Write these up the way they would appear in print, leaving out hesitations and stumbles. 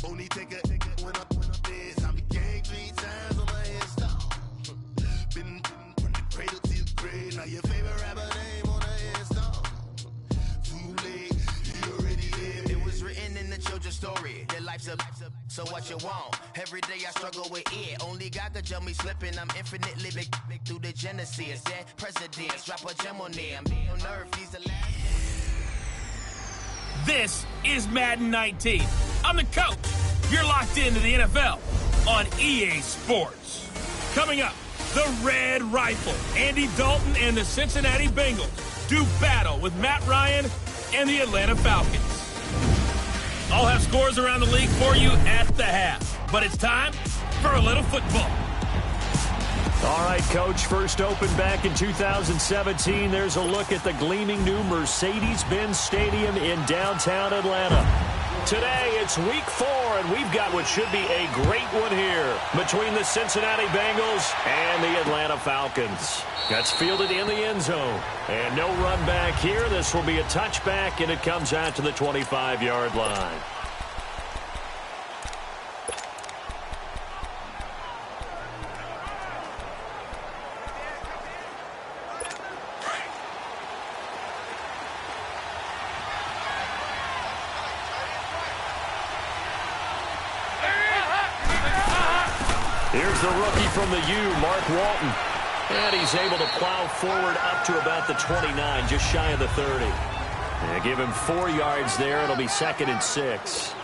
Only take a when I'm this. I became 3 times on my headstone. Been from the cradle to the grave. Now your favorite rapper name on the headstone. Too late, you already there. It was written in the children's story. Their life's up, so what you want? Every day I struggle with it. Only God could tell me slipping. I'm infinitely big through the genesis. Dead presidents, drop a gem on them. On earth, he's the last. This is Madden 19. I'm the coach. You're locked into the NFL on EA Sports. Coming up, the Red Rifle. Andy Dalton and the Cincinnati Bengals do battle with Matt Ryan and the Atlanta Falcons. I'll have scores around the league for you at the half. But it's time for a little football. All right, Coach, first opened back in 2017. There's a look at the gleaming new Mercedes-Benz Stadium in downtown Atlanta. Today, it's week 4, and we've got what should be a great one here between the Cincinnati Bengals and the Atlanta Falcons. That's fielded in the end zone. And no run back here. This will be a touchback, and it comes out to the 25-yard line. Here's the rookie from the U, Mark Walton. And he's able to plow forward up to about the 29, just shy of the 30. And give him 4 yards there. It'll be 2nd and 6.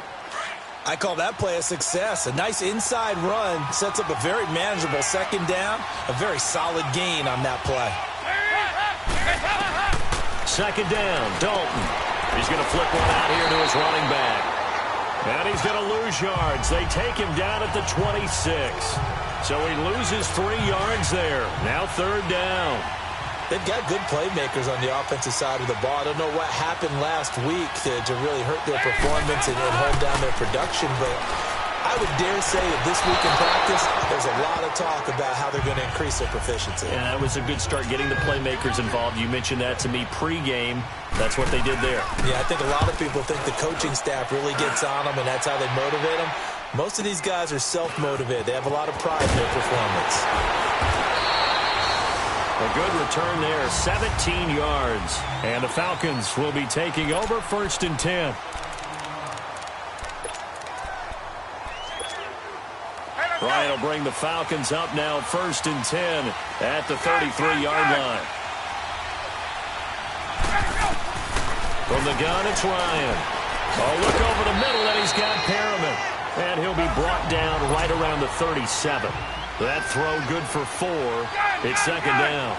I call that play a success. A nice inside run sets up a very manageable 2nd down. A very solid gain on that play. 2nd down, Dalton. He's going to flip one out here to his running back. And he's going to lose yards. They take him down at the 26. So he loses 3 yards there. Now 3rd down. They've got good playmakers on the offensive side of the ball. I don't know what happened last week to really hurt their performance and hold down their production, but I would dare say that this week in practice, there's a lot of talk about how they're going to increase their proficiency. Yeah, that was a good start getting the playmakers involved. You mentioned that to me pregame. That's what they did there. Yeah, I think a lot of people think the coaching staff really gets on them, and that's how they motivate them. Most of these guys are self-motivated. They have a lot of pride in their performance. A good return there, 17 yards. And the Falcons will be taking over 1st and 10. Ryan will bring the Falcons up now 1st and 10 at the 33-yard line. From the gun, it's Ryan. Oh, look over the middle, and he's got Perriman. And he'll be brought down right around the 37. That throw good for 4. It's 2nd down.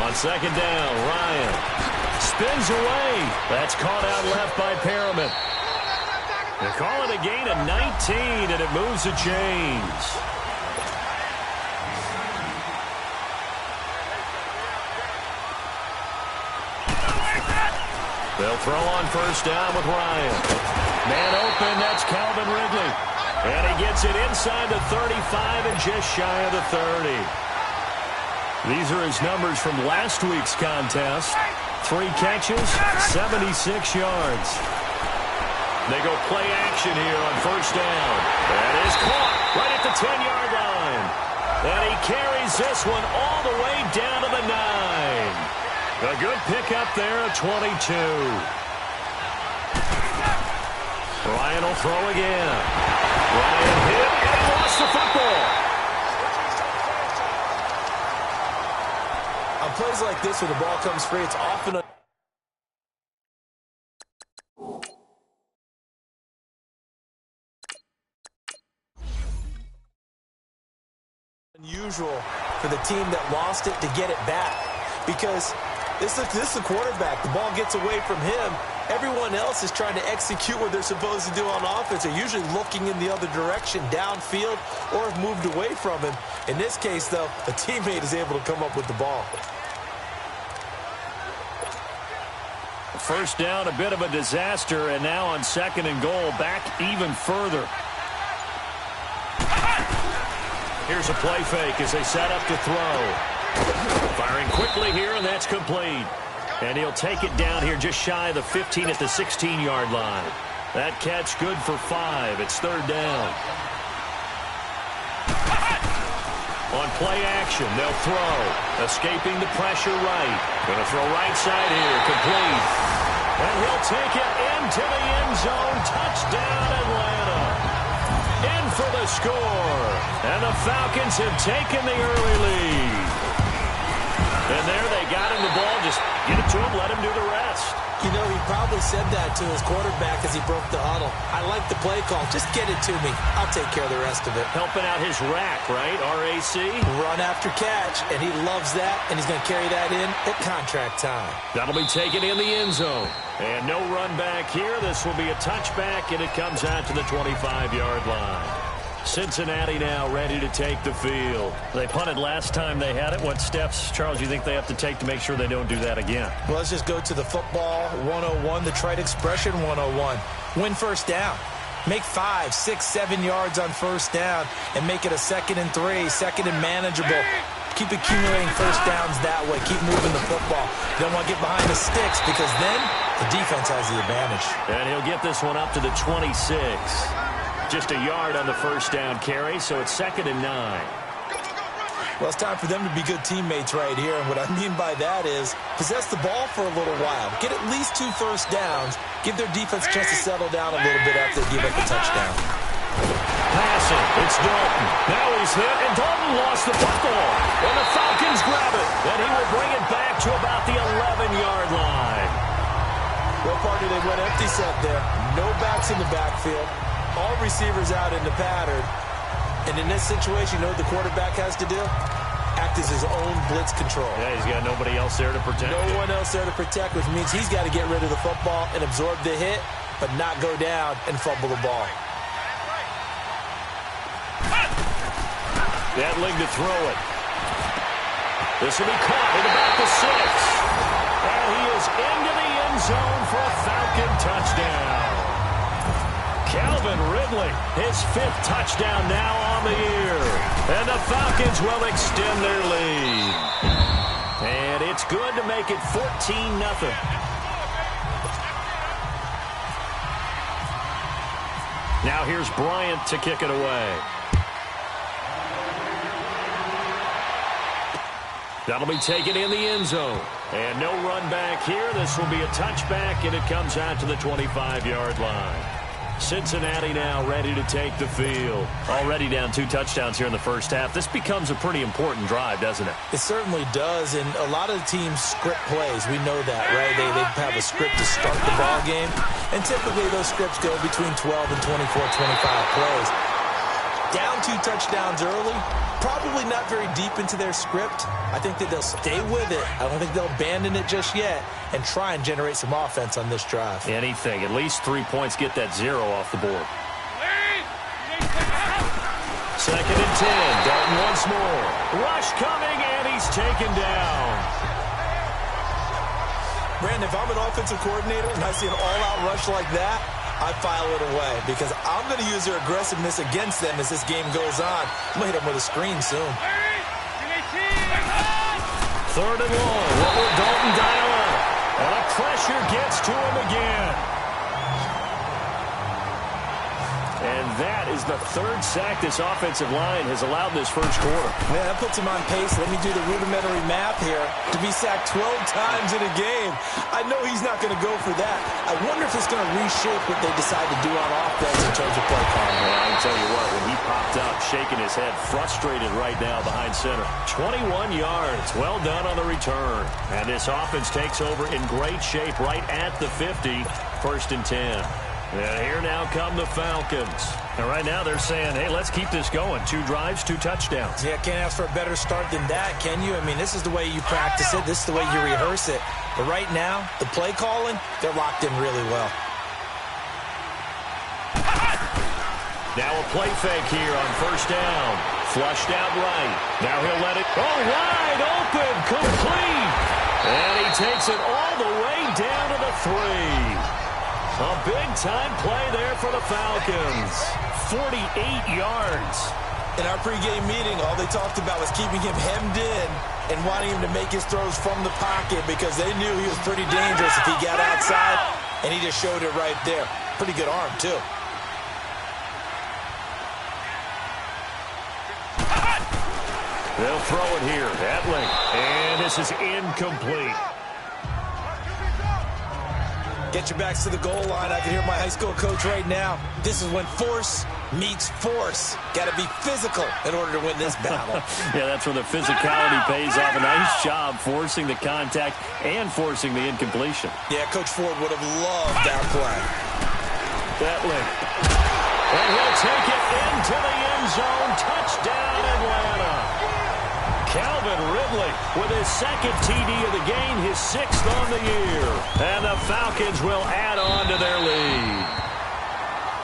On 2nd down, Ryan spins away. That's caught out left by Perriman. They call it a gain of 19, and it moves the chains. They'll throw on 1st down with Ryan. Man open, that's Calvin Ridley. And he gets it inside the 35 and just shy of the 30. These are his numbers from last week's contest. 3 catches, 76 yards. They go play action here on 1st down. That is caught right at the 10-yard line. And he carries this one all the way down to the 9. A good pickup there at 22. Ryan will throw again. Ryan hit, and he lost the football. On plays like this where the ball comes free, it's often unusual for the team that lost it to get it back, because this is the quarterback. The ball gets away from him. Everyone else is trying to execute what they're supposed to do on offense. They're usually looking in the other direction, downfield, or have moved away from him. In this case, though, a teammate is able to come up with the ball. 1st down, a bit of a disaster, and now on 2nd and goal, back even further. Here's a play fake as they set up to throw. Firing quickly here, and that's complete. And he'll take it down here just shy of the 15 at the 16-yard line. That catch good for 5. It's third down. On play action, they'll throw. Escaping the pressure right. Going to throw right side here. Complete. And he'll take it into the end zone. Touchdown, Atlanta. In for the score. And the Falcons have taken the early lead. And there they got him the ball. Just get it to him, let him do the rest. You know, he probably said that to his quarterback as he broke the huddle. I like the play call. Just get it to me. I'll take care of the rest of it. Helping out his rack, right? RAC. Run after catch, and he loves that, and he's going to carry that in at contract time. That'll be taken in the end zone. And no run back here. This will be a touchback, and it comes out to the 25-yard line. Cincinnati now ready to take the field. They punted last time they had it. What steps, Charles, you think they have to take to make sure they don't do that again? Well, let's just go to the football 101, the trite expression 101. Win first down. Make 5, 6, 7 yards on first down and make it a 2nd and 3, 2nd and manageable. Keep accumulating first downs that way. Keep moving the football. You don't want to get behind the sticks because then the defense has the advantage. And he'll get this one up to the 26. Just a yard on the first down carry, so it's 2nd and 9. Well, it's time for them to be good teammates right here. And what I mean by that is possess the ball for a little while. Get at least 2 first downs. Give their defense a chance to settle down a little bit after they give up a touchdown. Passing. It's Dalton. Now he's hit, and Dalton lost the football. And the Falcons grab it. And he will bring it back to about the 11-yard line. Well, partner, they went empty set there. No backs in the backfield. All receivers out in the pattern. And in this situation, you know what the quarterback has to do? Act as his own blitz control. Yeah, he's got nobody else there to protect. No one else there to protect, which means he's got to get rid of the football and absorb the hit, but not go down and fumble the ball. Gatling to throw it. This will be caught at about the 6. And he is into the end zone for a Falcon touchdown. Calvin Ridley, his 5th touchdown now on the year. And the Falcons will extend their lead. And it's good to make it 14-0. Now here's Bryant to kick it away. That'll be taken in the end zone. And no run back here. This will be a touchback, and it comes out to the 25-yard line. Cincinnati now ready to take the field. Already down 2 touchdowns here in the first half. This becomes a pretty important drive, doesn't it? It certainly does, and a lot of teams script plays. We know that, right? They have a script to start the ball game, and typically those scripts go between 12 and 24, 25 plays. Down 2 touchdowns early, probably not very deep into their script. I think that they'll stay with it. I don't think they'll abandon it just yet and try and generate some offense on this drive. Anything. At least 3 points, get that 0 off the board. 2nd and 10. Dalton once more. Rush coming, and he's taken down. Brandon, if I'm an offensive coordinator and I see an all-out rush like that, I file it away because I'm going to use their aggressiveness against them as this game goes on. I'm going to hit them with a screen soon. 3rd and long. What will Dalton dial up? And the pressure gets to him again. And that is the 3rd sack this offensive line has allowed this first quarter. Yeah, that puts him on pace. Let me do the rudimentary math here. To be sacked 12 times in a game, I know he's not going to go for that. I wonder if it's going to reshape what they decide to do on offense in terms of play calling. Well, I can tell you what, when he popped up, shaking his head, frustrated right now behind center. 21 yards. Well done on the return. And this offense takes over in great shape right at the 50. 1st and 10. And here now come the Falcons. And right now they're saying, hey, let's keep this going. 2 drives, 2 touchdowns. Yeah, can't ask for a better start than that, can you? I mean, this is the way you practice it. This is the way you rehearse it. But right now, the play calling, they're locked in really well. Now a play fake here on 1st down. Flushed out right. Now he'll let it go wide open, complete. And he takes it all the way down to the 3. A big-time play there for the Falcons. 48 yards. In our pregame meeting, all they talked about was keeping him hemmed in and wanting him to make his throws from the pocket because they knew he was pretty dangerous if he got outside, and he just showed it right there. Pretty good arm, too. They'll throw it here. Etling. And this is incomplete. Get your backs to the goal line. I can hear my high school coach right now. This is when force meets force. Got to be physical in order to win this battle. Yeah, that's where the physicality pays off. A nice job forcing the contact and forcing the incompletion. Yeah, Coach Ford would have loved that play. Etling. And he'll take it into the end zone. Touchdown, Atlanta. Calvin Ridley with his second TD of the game, his 6th on the year. And the Falcons will add on to their lead.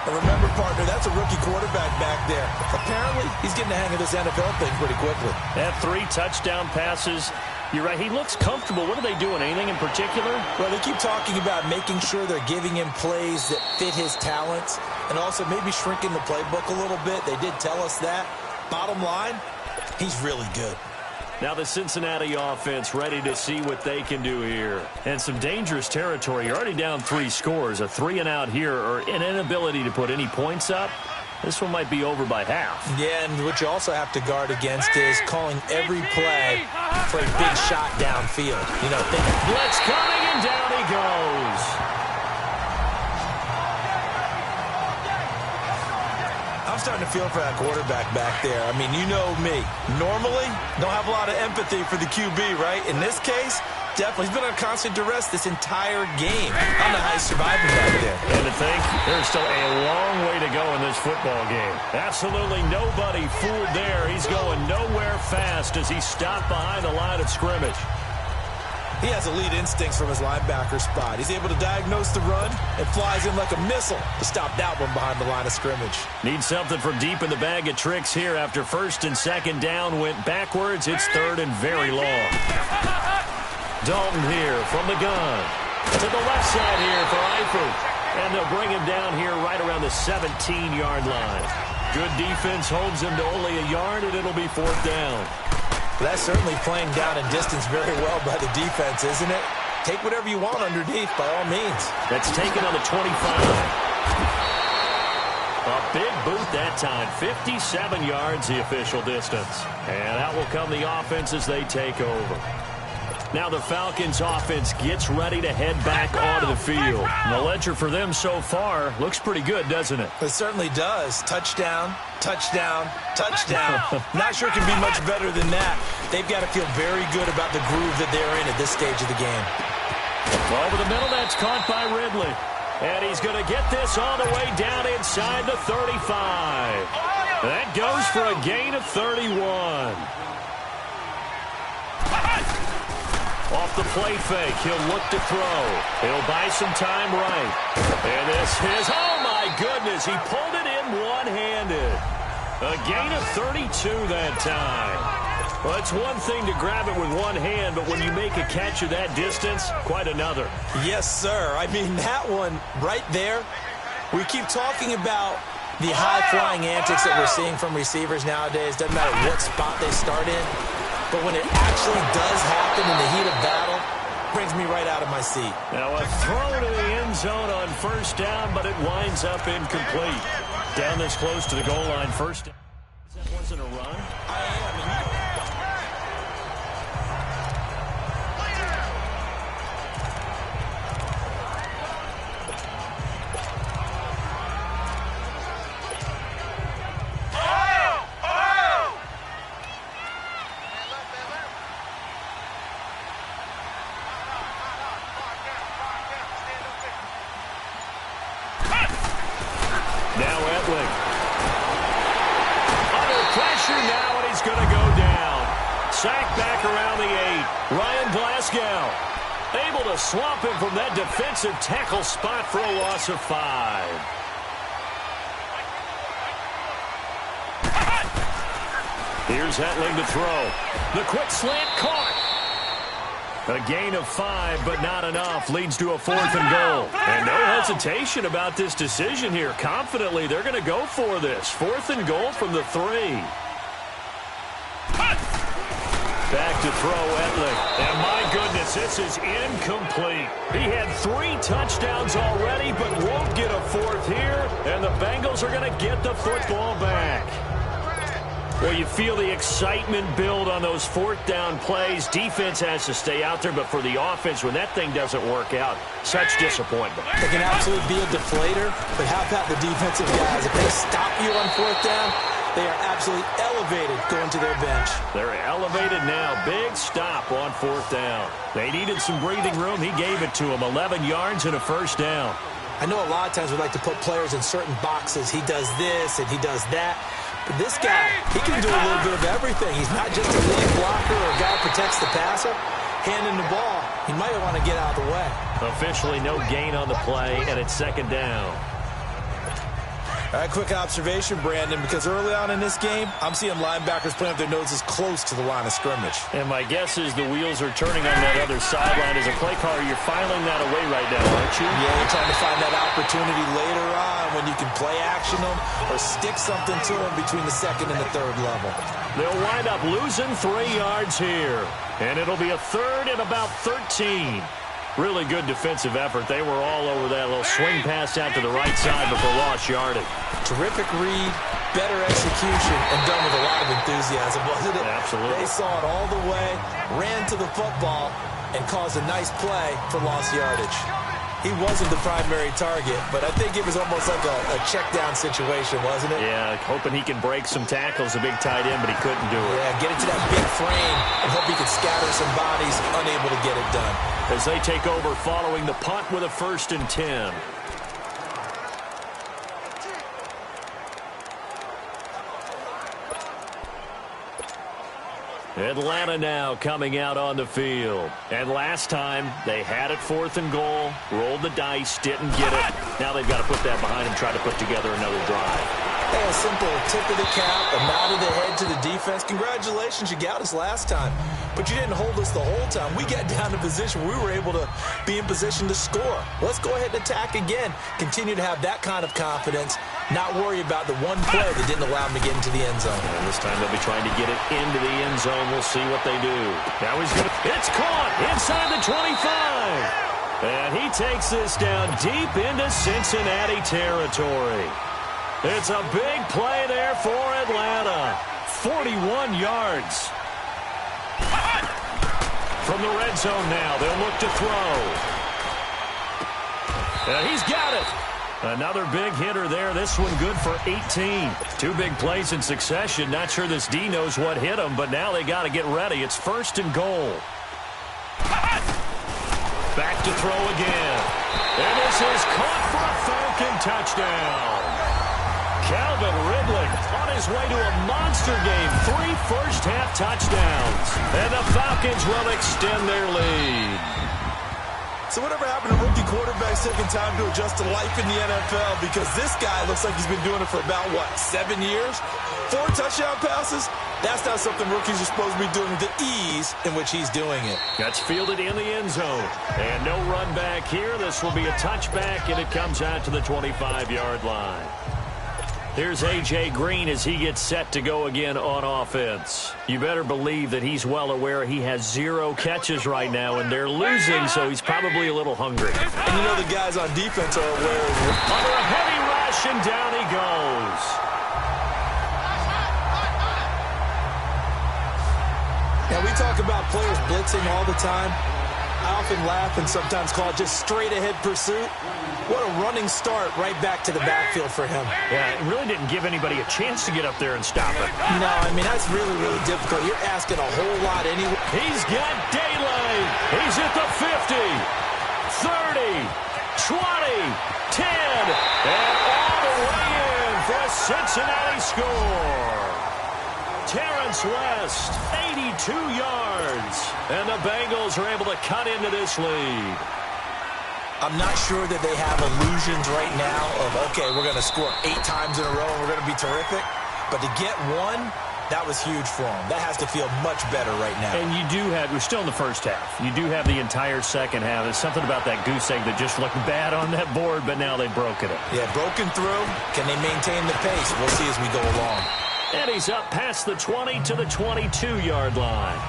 And remember, partner, that's a rookie quarterback back there. Apparently, he's getting the hang of this NFL thing pretty quickly. Had 3 touchdown passes. You're right, he looks comfortable. What are they doing? Anything in particular? Well, they keep talking about making sure they're giving him plays that fit his talents and also maybe shrinking the playbook a little bit. They did tell us that. Bottom line, he's really good. Now the Cincinnati offense ready to see what they can do here. And some dangerous territory. You're already down 3 scores. A 3-and-out here or an inability to put any points up. This one might be over by half. Yeah, and what you also have to guard against is calling every play for a big shot downfield. You know, blitz coming, and down he goes. I'm starting to feel for that quarterback back there. I mean, you know me. Normally, don't have a lot of empathy for the QB, right? In this case, definitely. He's been on constant duress this entire game. I don't know how he's surviving back there. And to think, there's still a long way to go in this football game. Absolutely nobody fooled there. He's going nowhere fast as he stopped behind the line of scrimmage. He has elite instincts from his linebacker spot. He's able to diagnose the run and flies in like a missile to stop that one behind the line of scrimmage. Need something from deep in the bag of tricks here after 1st and 2nd down went backwards. It's 3rd and very long. Dalton here from the gun. To the left side here for Eifert. And they'll bring him down here right around the 17-yard line. Good defense holds him to only a yard, and it'll be 4th down. That's certainly playing down in distance very well by the defense, isn't it? Take whatever you want underneath, by all means. That's taken on the 25. A big boot that time. 57 yards the official distance. And out will come the offense as they take over. Now the Falcons offense gets ready to head back onto the field. And the ledger for them so far looks pretty good, doesn't it? It certainly does. Touchdown, touchdown, touchdown. Not sure it can be much better than that. They've got to feel very good about the groove that they're in at this stage of the game. Over the middle, that's caught by Ridley. And he's going to get this all the way down inside the 35. That goes for a gain of 31. Off the play fake, he'll look to throw. He'll buy some time right. And this is, oh my goodness, he pulled it in one-handed. A gain of 32 that time. Well, it's one thing to grab it with one hand, but when you make a catch of that distance, quite another. Yes, sir. I mean, that one right there, we keep talking about the high-flying antics that we're seeing from receivers nowadays. Doesn't matter what spot they start in. But when it actually does happen in the heat of battle, it brings me right out of my seat. Now a throw to the end zone on 1st down, but it winds up incomplete. Down this close to the goal line, 1st down. That wasn't a run. I am. Now Etling. Under pressure now, and he's going to go down. Sacked back around the 8. Ryan Glasgow able to swamp him from that defensive tackle spot for a loss of 5. Here's Etling to throw. The quick slant caught. A gain of 5, but not enough. Leads to a 4th and goal. And no hesitation about this decision here. Confidently, they're going to go for this. 4th and goal from the 3. Back to throw, Etling. And my goodness, this is incomplete. He had 3 touchdowns already, but won't get a 4th here. And the Bengals are going to get the football back. Well, you feel the excitement build on those 4th down plays. Defense has to stay out there, but for the offense, when that thing doesn't work out, such disappointment. It can absolutely be a deflator, but how about the defensive guys? If they stop you on 4th down, they are absolutely elevated going to their bench. They're elevated now. Big stop on 4th down. They needed some breathing room. He gave it to them. 11 yards and a 1st down. I know a lot of times we like to put players in certain boxes. He does this and he does that. But this guy, he can do a little bit of everything. He's not just a lead blocker or a guy who protects the passer. Handing the ball, he might want to get out of the way. Officially no gain on the play, and it's 2nd down. All right, quick observation, Brandon, because early on in this game, I'm seeing linebackers playing with their noses close to the line of scrimmage. And my guess is the wheels are turning on that other sideline. As a play caller, you're filing that away right now, aren't you? Yeah, you're trying to find that opportunity later on when you can play action them or stick something to them between the 2nd and the 3rd level. They'll wind up losing 3 yards here. And it'll be a 3rd and about 13. Really good defensive effort. They were all over that little swing pass out to the right side before lost yardage. Terrific read, better execution, and done with a lot of enthusiasm, wasn't it? Absolutely. They saw it all the way, ran to the football, and caused a nice play for lost yardage. He wasn't the primary target, but I think it was almost like a check-down situation, wasn't it? Yeah, hoping he can break some tackles, a big tight end, but he couldn't do it. Yeah, get it to that big frame and hope he could scatter some bodies, unable to get it done. As they take over following the punt with a 1st and 10. Atlanta now coming out on the field. And last time, they had it 4th and goal, rolled the dice, didn't get it. Now they've got to put that behind them, try to put together another drive. Hey, a simple tip of the cap, a nod of the head to the defense. Congratulations, you got us last time. But you didn't hold us the whole time. We got down to position. We were able to be in position to score. Let's go ahead and attack again. Continue to have that kind of confidence. Not worry about the one play that didn't allow them to get into the end zone. And this time they'll be trying to get it into the end zone. We'll see what they do. Now he's going to... It's caught inside the 25. And he takes this down deep into Cincinnati territory. It's a big play there for Atlanta. 41 yards. From the red zone now, they'll look to throw. He's got it. Another big hitter there. This one good for 18. 2 big plays in succession. Not sure this D knows what hit him, but now they got to get ready. It's 1st and goal. Back to throw again. And this is caught for a Falcon touchdown. Calvin Ridley on his way to a monster game. 3 first-half touchdowns. And the Falcons will extend their lead. So whatever happened to rookie quarterbacks taking time to adjust to life in the NFL? Because this guy looks like he's been doing it for about, 7 years? 4 touchdown passes? That's not something rookies are supposed to be doing with the ease in which he's doing it. That's fielded in the end zone. And no run back here. This will be a touchback, and it comes out to the 25-yard line. Here's A.J. Green as he gets set to go again on offense. You better believe that he's well aware he has 0 catches right now, and they're losing, so he's probably a little hungry. And you know the guys on defense are aware of it. Under a heavy rush, and down he goes. Now, we talk about players blitzing all the time. I often laugh and sometimes call it just straight-ahead pursuit. What a running start right back to the backfield for him. Yeah, it really didn't give anybody a chance to get up there and stop it. No, I mean, that's really, really difficult. You're asking a whole lot anyway. He's got daylight. He's at the 50, 30, 20, 10, and all the way in for a Cincinnati score. Terrence West, 82 yards, and the Bengals are able to cut into this lead. I'm not sure that they have illusions right now of, okay, we're going to score 8 times in a row and we're going to be terrific. But to get one That was huge for him. That has to feel much better right now. And you do have, we're still in the first half. You do have the entire second half. There's something about that goose egg that just looked bad on that board, but now they've broken it. Yeah, broken through. Can they maintain the pace? We'll see as we go along. And he's up past the 20 to the 22-yard line.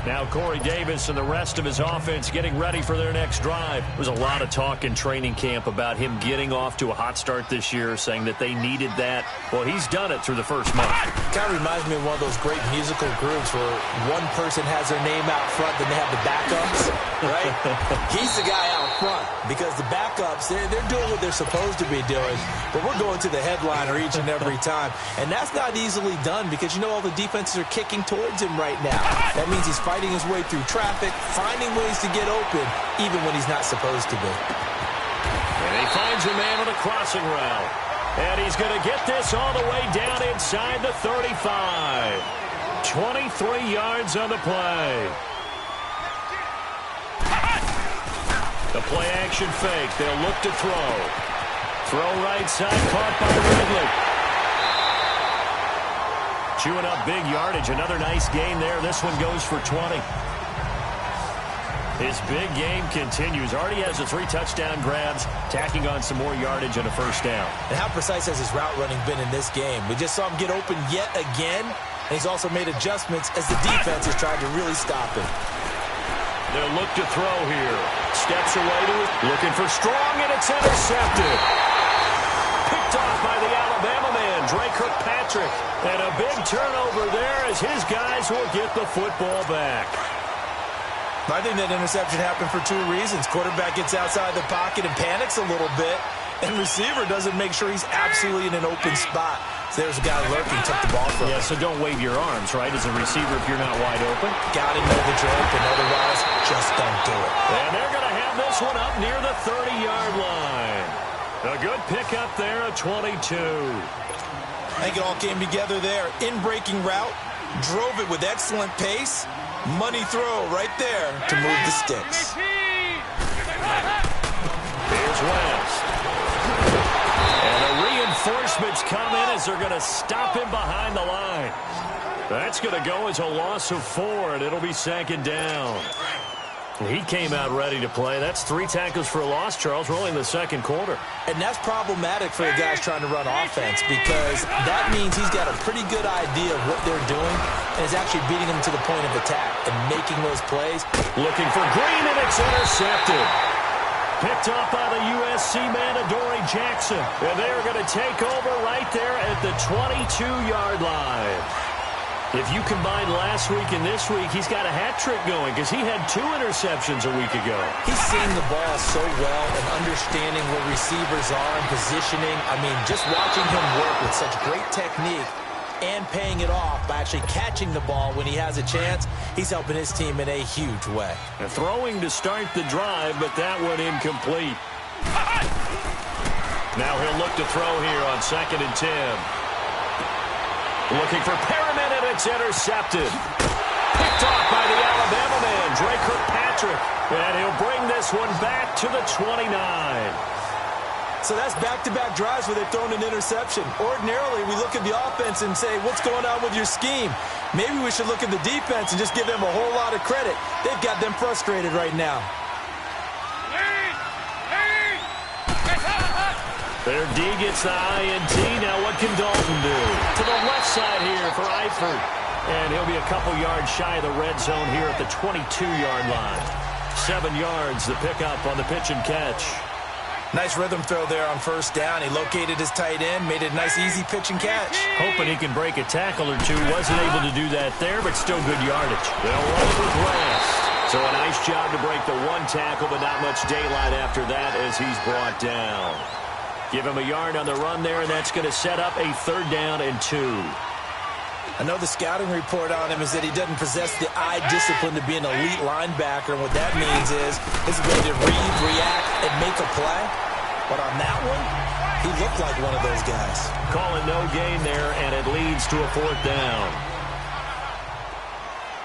Now Corey Davis and the rest of his offense getting ready for their next drive. There was a lot of talk in training camp about him getting off to a hot start this year, saying that they needed that. Well, he's done it through the first month. Kind of reminds me of one of those great musical groups where one person has their name out front, then they have the backups, right? He's the guy out front because the backups, they're doing what they're supposed to be doing, but we're going to the headliner each and every time. And that's not easily done because, you know, all the defenses are kicking towards him right now. That means he's fighting his way through traffic, finding ways to get open, even when he's not supposed to be. And he finds a man on a crossing route. And he's going to get this all the way down inside the 35. 23 yards on the play. The play-action fake. They'll look to throw. Throw right side, caught by Ridley. Chewing up big yardage. Another nice gain there. This one goes for 20. His big game continues. Already has the 3 touchdown grabs, tacking on some more yardage and a first down. And how precise has his route running been in this game? We just saw him get open yet again, and he's also made adjustments as the defense has tried to really stop him. They'll look to throw here. Steps away to it, looking for strong, and it's intercepted. Picked off by the Alabama man, Dre Kirkpatrick. And a big turnover there as his guys will get the football back. I think that interception happened for 2 reasons. Quarterback gets outside the pocket and panics a little bit, and receiver doesn't make sure he's absolutely in an open spot. So there's a guy lurking, took the ball from him. Yeah, so don't wave your arms, right, as a receiver if you're not wide open. Got to know that you're open, otherwise just don't do it. And they're going to have this one up near the 30-yard line. A good pickup there at 22. I think it all came together there. In-breaking route, drove it with excellent pace. Money throw right there to move the sticks. Here's West. And the reinforcements come in as they're going to stop him behind the line. That's going to go as a loss of 4, and it'll be second down. He came out ready to play. That's 3 tackles for a loss, Charles. We're only in the second quarter. And that's problematic for the guys trying to run offense because that means he's got a pretty good idea of what they're doing and is actually beating them to the point of attack and making those plays. Looking for Green, and it's intercepted. Picked up by the USC man, Adoree Jackson. And they're going to take over right there at the 22-yard line. If you combine last week and this week, he's got a hat trick going because he had 2 interceptions a week ago. He's seeing the ball so well and understanding where receivers are and positioning. I mean, just watching him work with such great technique and paying it off by actually catching the ball when he has a chance, he's helping his team in a huge way. And throwing to start the drive, but that one incomplete. Now he'll look to throw here on 2nd and 10. Looking for Perriman, and it's intercepted. Picked off by the Alabama man, Dre Kirkpatrick. And he'll bring this one back to the 29. So that's back-to-back drives where they've thrown an interception. Ordinarily, we look at the offense and say, what's going on with your scheme? Maybe we should look at the defense and just give them a whole lot of credit. They've got them frustrated right now. Their D gets the INT. Now what can Dalton do? To the left side here for Eifert. And he'll be a couple yards shy of the red zone here at the 22-yard line. 7 yards, the pickup on the pitch and catch. Nice rhythm throw there on first down. He located his tight end, made it a nice, easy pitch and catch. Hoping he can break a tackle or two. Wasn't able to do that there, but still good yardage. They'll run it with West. So a nice job to break the 1 tackle, but not much daylight after that as he's brought down. Give him a yard on the run there, and that's going to set up a 3rd down and 2. I know the scouting report on him is that he doesn't possess the eye discipline to be an elite linebacker, and what that means is his ability to read, react, and make a play. But on that one, he looked like one of those guys. Calling no gain there, and it leads to a 4th down.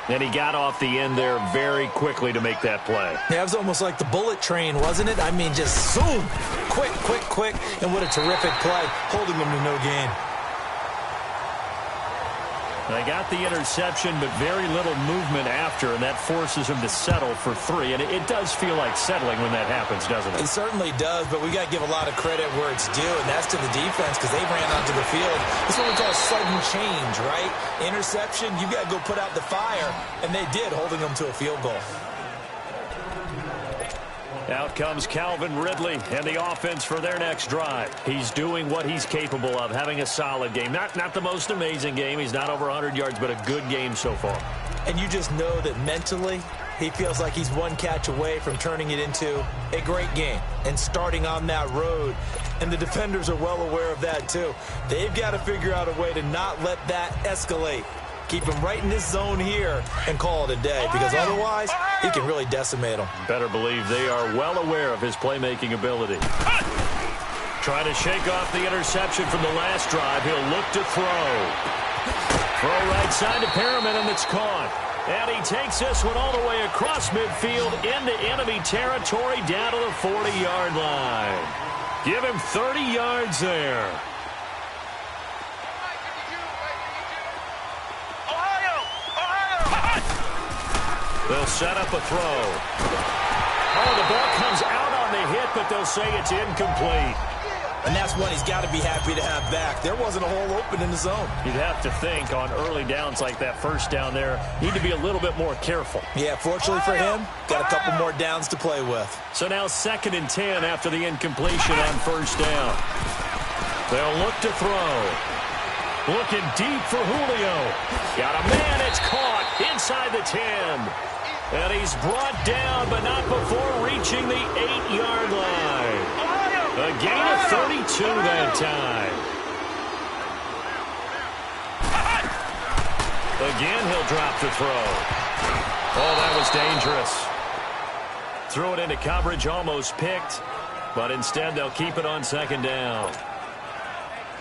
And he got off the end there very quickly to make that play. Yeah, it was almost like the bullet train, wasn't it? I mean, just zoom, quick, and what a terrific play, holding him to no gain. They got the interception, but very little movement after, and that forces him to settle for 3. And it does feel like settling when that happens, doesn't it? It certainly does, but we got to give a lot of credit where it's due, and that's to the defense because they ran onto the field. This is what we call sudden change, right? Interception, you got to go put out the fire, and they did, holding them to a field goal. Out comes Calvin Ridley and the offense for their next drive. He's doing what he's capable of, having a solid game. Not the most amazing game. He's not over 100 yards, but a good game so far. And you just know that mentally, he feels like he's one catch away from turning it into a great game and starting on that road. And the defenders are well aware of that, too. They've got to figure out a way to not let that escalate. Keep him right in this zone here and call it a day, because otherwise he can really decimate them. Better believe they are well aware of his playmaking ability. Trying to shake off the interception from the last drive. He'll look to throw. Throw right side to Perriman, and it's caught. And he takes this one all the way across midfield into enemy territory down to the 40-yard line. Give him 30 yards there. They'll set up a throw. Oh, the ball comes out on the hit, but they'll say it's incomplete. And that's one he's got to be happy to have back. There wasn't a hole open in the zone. You'd have to think on early downs like that first down there, need to be a little bit more careful. Yeah, fortunately for him, got a couple more downs to play with. So now 2nd and 10 after the incompletion on first down. They'll look to throw. Looking deep for Julio. Got a man, it's caught inside the 10. And he's brought down, but not before reaching the 8-yard line. A gain of 32 that time. Again, he'll drop the throw. Oh, that was dangerous. Threw it into coverage, almost picked, but instead they'll keep it on 2nd down.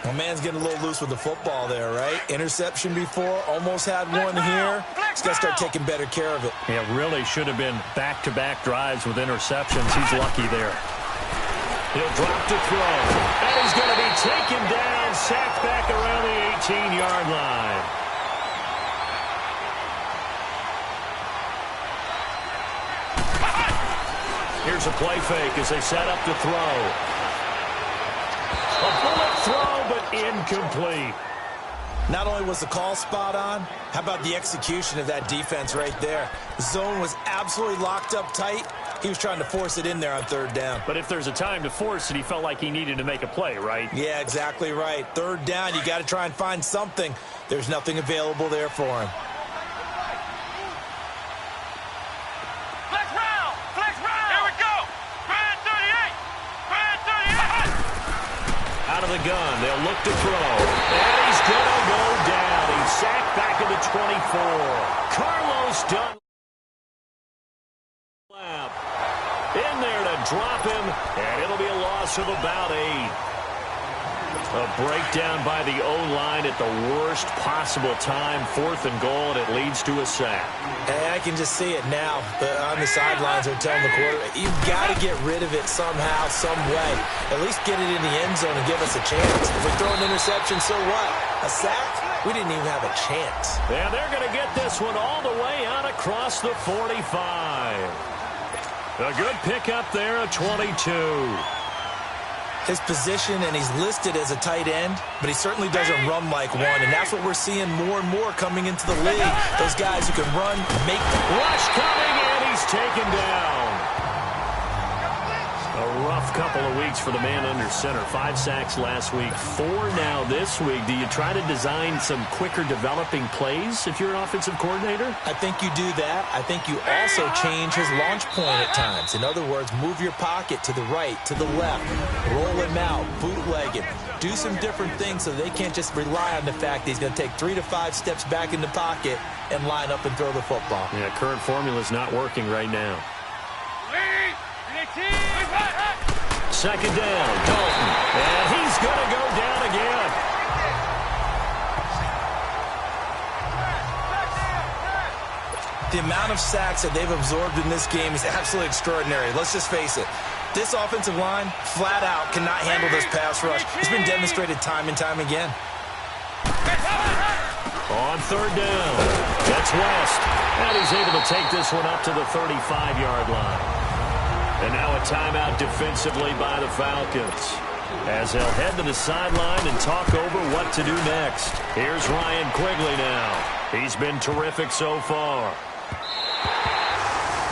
Well, man's getting a little loose with the football there, right? Interception before, almost had one here. He's got to start taking better care of it. Yeah, really should have been back-to-back drives with interceptions. He's lucky there. He'll drop to throw. And he's going to be taken down, sacked back around the 18-yard line. Here's a play fake as they set up to throw. A bullet throw, but incomplete. Not only was the call spot on, how about the execution of that defense right there? The zone was absolutely locked up tight. He was trying to force it in there on 3rd down. But if there's a time to force it, he felt like he needed to make a play, right? Yeah, exactly right. 3rd down, you got to try and find something. There's nothing available there for him. Flex round. Here we go. Brand 38. Out of the gun, they'll look to throw. And he's going to go down. He's sacked back at the 24. Carlos Dunn. In there to drop him, and it'll be a loss of about 8. A breakdown by the O-line at the worst possible time. 4th and goal, and it leads to a sack. Hey, I can just see it now. On the sidelines, they're telling the quarterback, you've got to get rid of it somehow, some way. At least get it in the end zone and give us a chance. If we throw an interception, so what? A sack? We didn't even have a chance. And they're going to get this one all the way out across the 45. A good pickup there at 22. His position, and he's listed as a tight end, but he certainly doesn't run like one, and that's what we're seeing more and more coming into the league. Those guys who can run, make the rush coming, and he's taken down. A rough couple of weeks for the man under center. 5 sacks last week, 4 now this week. Do you try to design some quicker developing plays if you're an offensive coordinator? I think you do that. I think you also change his launch point at times. In other words, move your pocket to the right, to the left, roll him out, bootleg him. Do some different things so they can't just rely on the fact that he's going to take 3 to 5 steps back in the pocket and line up and throw the football. Yeah, current formula is not working right now. 2nd down, Dalton, and he's going to go down again. The amount of sacks that they've absorbed in this game is absolutely extraordinary. Let's just face it. This offensive line, flat out, cannot handle this pass rush. It's been demonstrated time and time again. On third down, that's West. And he's able to take this one up to the 35-yard line. And now a timeout defensively by the Falcons, as they'll head to the sideline and talk over what to do next. Here's Ryan Quigley now. He's been terrific so far.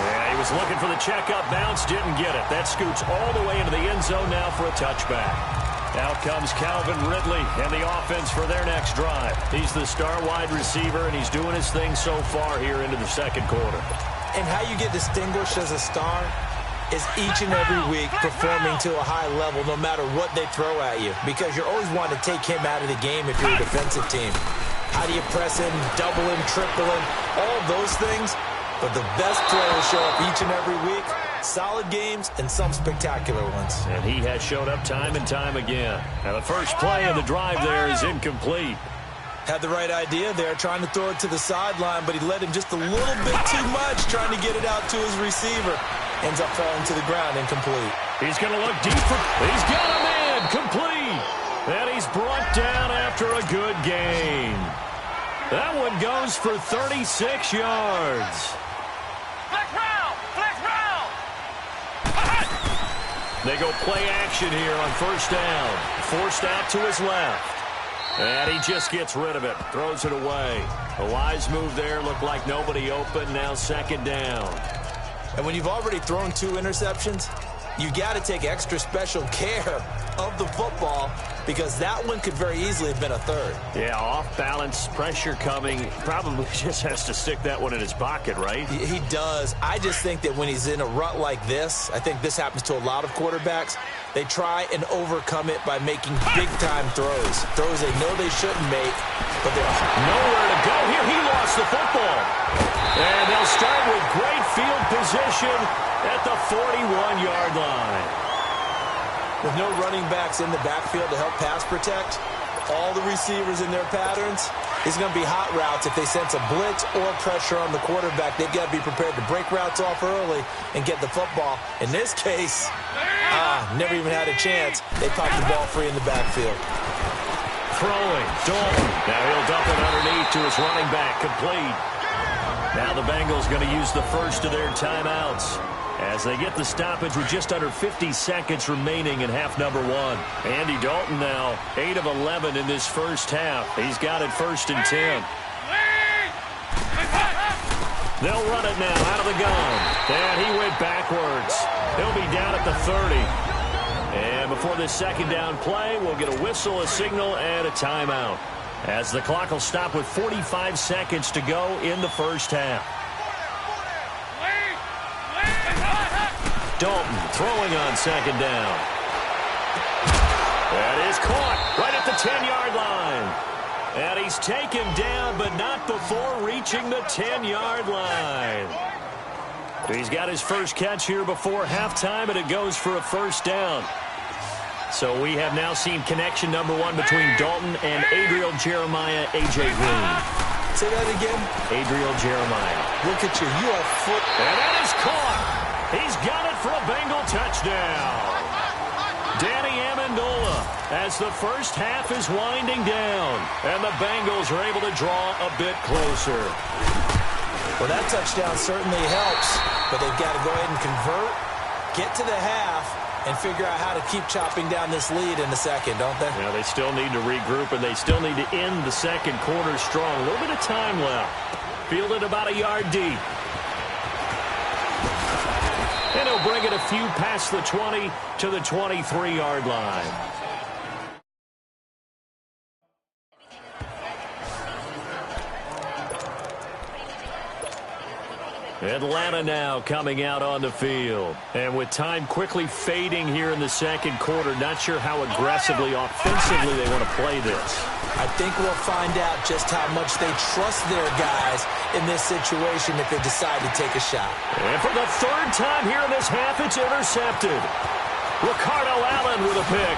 Yeah, he was looking for the checkup bounce, didn't get it. That scoots all the way into the end zone now for a touchback. Out comes Calvin Ridley and the offense for their next drive. He's the star wide receiver, and he's doing his thing so far here into the second quarter. And how you get distinguished as a star is each and every week performing to a high level no matter what they throw at you, because you're always wanting to take him out of the game if you're a defensive team. How do you press him, double him, triple him, all those things? But the best players show up each and every week. Solid games and some spectacular ones. And he has showed up time and time again. Now the first play of the drive there is incomplete. Had the right idea there, trying to throw it to the sideline, but he led him just a little bit too much, trying to get it out to his receiver. Ends up falling to the ground, incomplete. He's going to look deep for... He's got a man, complete. And he's brought down after a good gain. That one goes for 36 yards. They go play action here on first down. Forced out to his left. And he just gets rid of it. Throws it away. A wise move there. Looked like nobody open. Now second down. And when you've already thrown 2 interceptions, you've got to take extra special care of the football, because that one could very easily have been a third. Yeah, off balance, pressure coming. Probably just has to stick that one in his pocket, right? He does. I just think that when he's in a rut like this, I think this happens to a lot of quarterbacks, they try and overcome it by making big-time throws. Throws they know they shouldn't make, but they're nowhere to go here. He lost the football. And they'll start with great field position at the 41-yard line. With no running backs in the backfield to help pass protect, all the receivers in their patterns, it's going to be hot routes. If they sense a blitz or pressure on the quarterback, they've got to be prepared to break routes off early and get the football. In this case, never even had a chance. They popped the ball free in the backfield. Throwing, Dalton. Now he'll dump it underneath to his running back, complete. Now the Bengals going to use the first of their timeouts as they get the stoppage with just under 50 seconds remaining in half number 1. Andy Dalton now 8 of 11 in this first half. He's got it first and 10. They'll run it now out of the gun. And he went backwards. He'll be down at the 30. And before this second down play, we'll get a whistle, a signal, and a timeout, as the clock will stop with 45 seconds to go in the first half. Dalton throwing on second down. That is caught right at the 10-yard line. And he's taken down, but not before reaching the 10-yard line. He's got his first catch here before halftime, and it goes for a first down. So we have now seen connection number 1 between Dalton and Adriel Jeremiah, A.J. Green. Say that again. Adriel Jeremiah. Look at you. You are foot. And that is caught. He's got it for a Bengal touchdown. Danny Amendola, as the first half is winding down, and the Bengals are able to draw a bit closer. Well, that touchdown certainly helps, but they've got to go ahead and convert, get to the half, and figure out how to keep chopping down this lead in the second, don't they? Yeah, they still need to regroup, and they still need to end the second quarter strong. A little bit of time left. Fielded about a yard deep. And he'll bring it a few past the 20 to the 23-yard line. Atlanta now coming out on the field. And with time quickly fading here in the second quarter, not sure how aggressively, offensively they want to play this. I think we'll find out just how much they trust their guys in this situation if they decide to take a shot. And for the third time here in this half, it's intercepted. Ricardo Allen with a pick.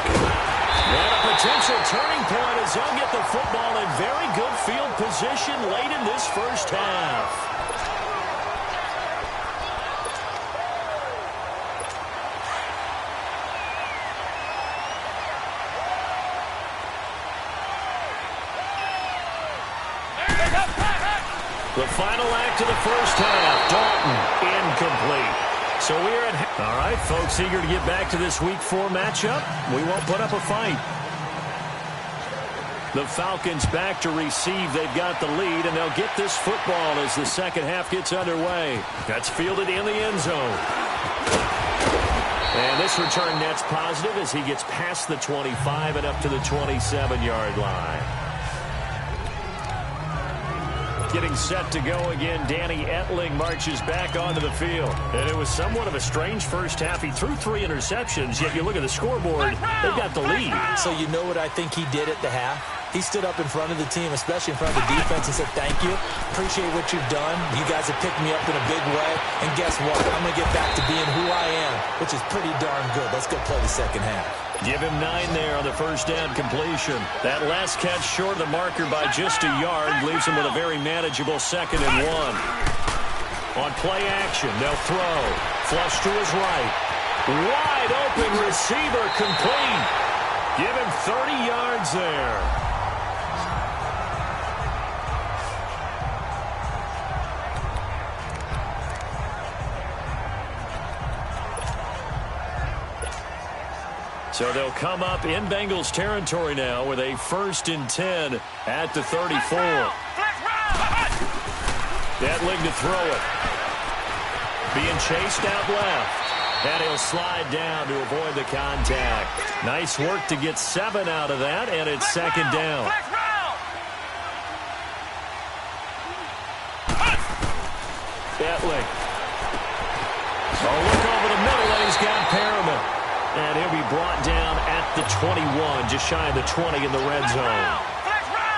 And a potential turning point as they'll get the football in very good field position late in this first half. The final act of the first half. Dalton, incomplete. So we're at... All right, folks, eager to get back to this Week 4 matchup. We won't put up a fight. The Falcons back to receive. They've got the lead, and they'll get this football as the second half gets underway. That's fielded in the end zone. And this return net's positive as he gets past the 25 and up to the 27-yard line. Getting set to go again, Danny Etling marches back onto the field. And it was somewhat of a strange first half. He threw 3 interceptions, yet you look at the scoreboard, they've got the lead. So you know what I think he did at the half? He stood up in front of the team, especially in front of the defense, and said, thank you. Appreciate what you've done. You guys have picked me up in a big way. And guess what? I'm going to get back to being who I am, which is pretty darn good. Let's go play the second half. Give him 9 there on the first down completion. That last catch short of the marker by just a yard leaves him with a very manageable 2nd and 1. On play action, they'll throw. Flush to his right. Wide open receiver complete. Give him 30 yards there. So they'll come up in Bengals territory now with a 1st and 10 at the 34. Etling to throw it. Being chased out left. And he'll slide down to avoid the contact. Nice work to get 7 out of that, and it's 2nd down. Etling. Oh, look over the middle, and he's got Perriman. And he'll be brought down at the 21, just shy of the 20 in the red zone.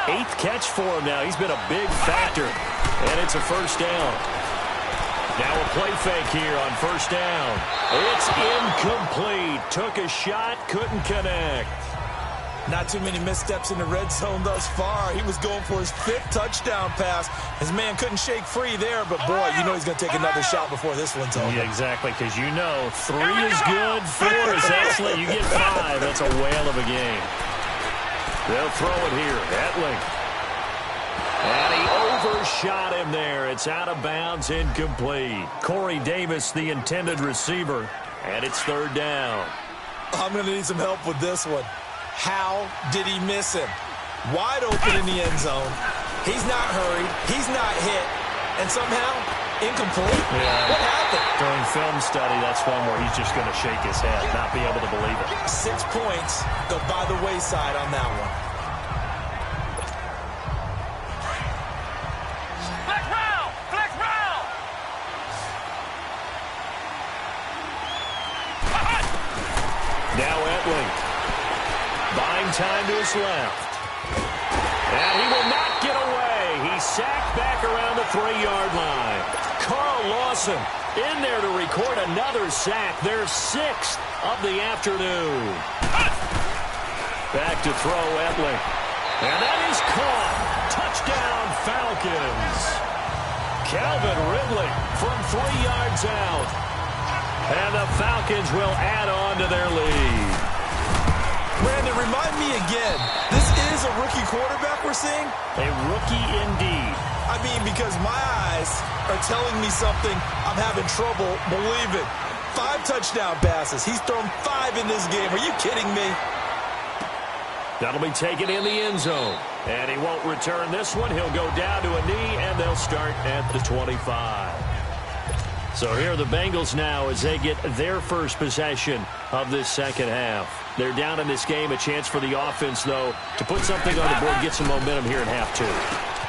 8th catch for him now. He's been a big factor. And it's a 1st down. Now a play fake here on 1st down. It's incomplete. Took a shot, couldn't connect. Not too many missteps in the red zone thus far. He was going for his 5th touchdown pass. His man couldn't shake free there, but boy, you know he's going to take another shot before this one's over. Yeah, exactly, because you know 3 is good, 4 is excellent. You get 5, that's a whale of a game. They'll throw it here. Etling. And he overshot him there. It's out of bounds, incomplete. Corey Davis, the intended receiver, and it's 3rd down. I'm going to need some help with this one. How did he miss him? Wide open in the end zone. He's not hurried. He's not hit. And somehow, incomplete? Yeah. What happened? During film study, that's one where he's just going to shake his head, not be able to believe it. 6 points go by the wayside on that one. Flex round! Now Etling. Buying time to his left. And he will not get away. He's sacked back around the 3-yard line. Carl Lawson in there to record another sack. Their 6th of the afternoon. Back to throw Etling. And that is caught. Touchdown Falcons. Calvin Ridley from 3 yards out. And the Falcons will add on to their lead. Brandon, remind me again, this is a rookie quarterback we're seeing? A rookie indeed. I mean, because my eyes are telling me something I'm having trouble believing. 5 touchdown passes. He's thrown 5 in this game. Are you kidding me? That'll be taken in the end zone. And he won't return this one. He'll go down to a knee, and they'll start at the 25. So here are the Bengals now as they get their first possession of this second half. They're down in this game. A chance for the offense, though, to put something on the board, get some momentum here in half 2.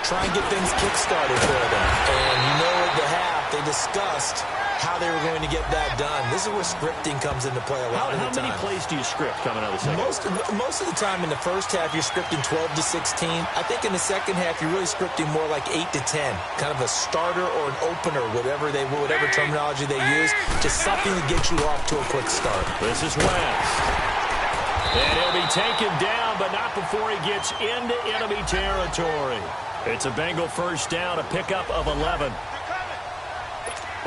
Try and get things kick-started for them. And you know at the half, they discussed how they were going to get that done. This is where scripting comes into play a lot of the time. How many plays do you script coming out of the second half? Most of the time in the first half, you're scripting 12 to 16. I think in the second half, you're really scripting more like 8 to 10. Kind of a starter or an opener, whatever terminology they use. Just something to get you off to a quick start. This is West. And he'll be taken down, but not before he gets into enemy territory. It's a Bengal first down, a pickup of 11.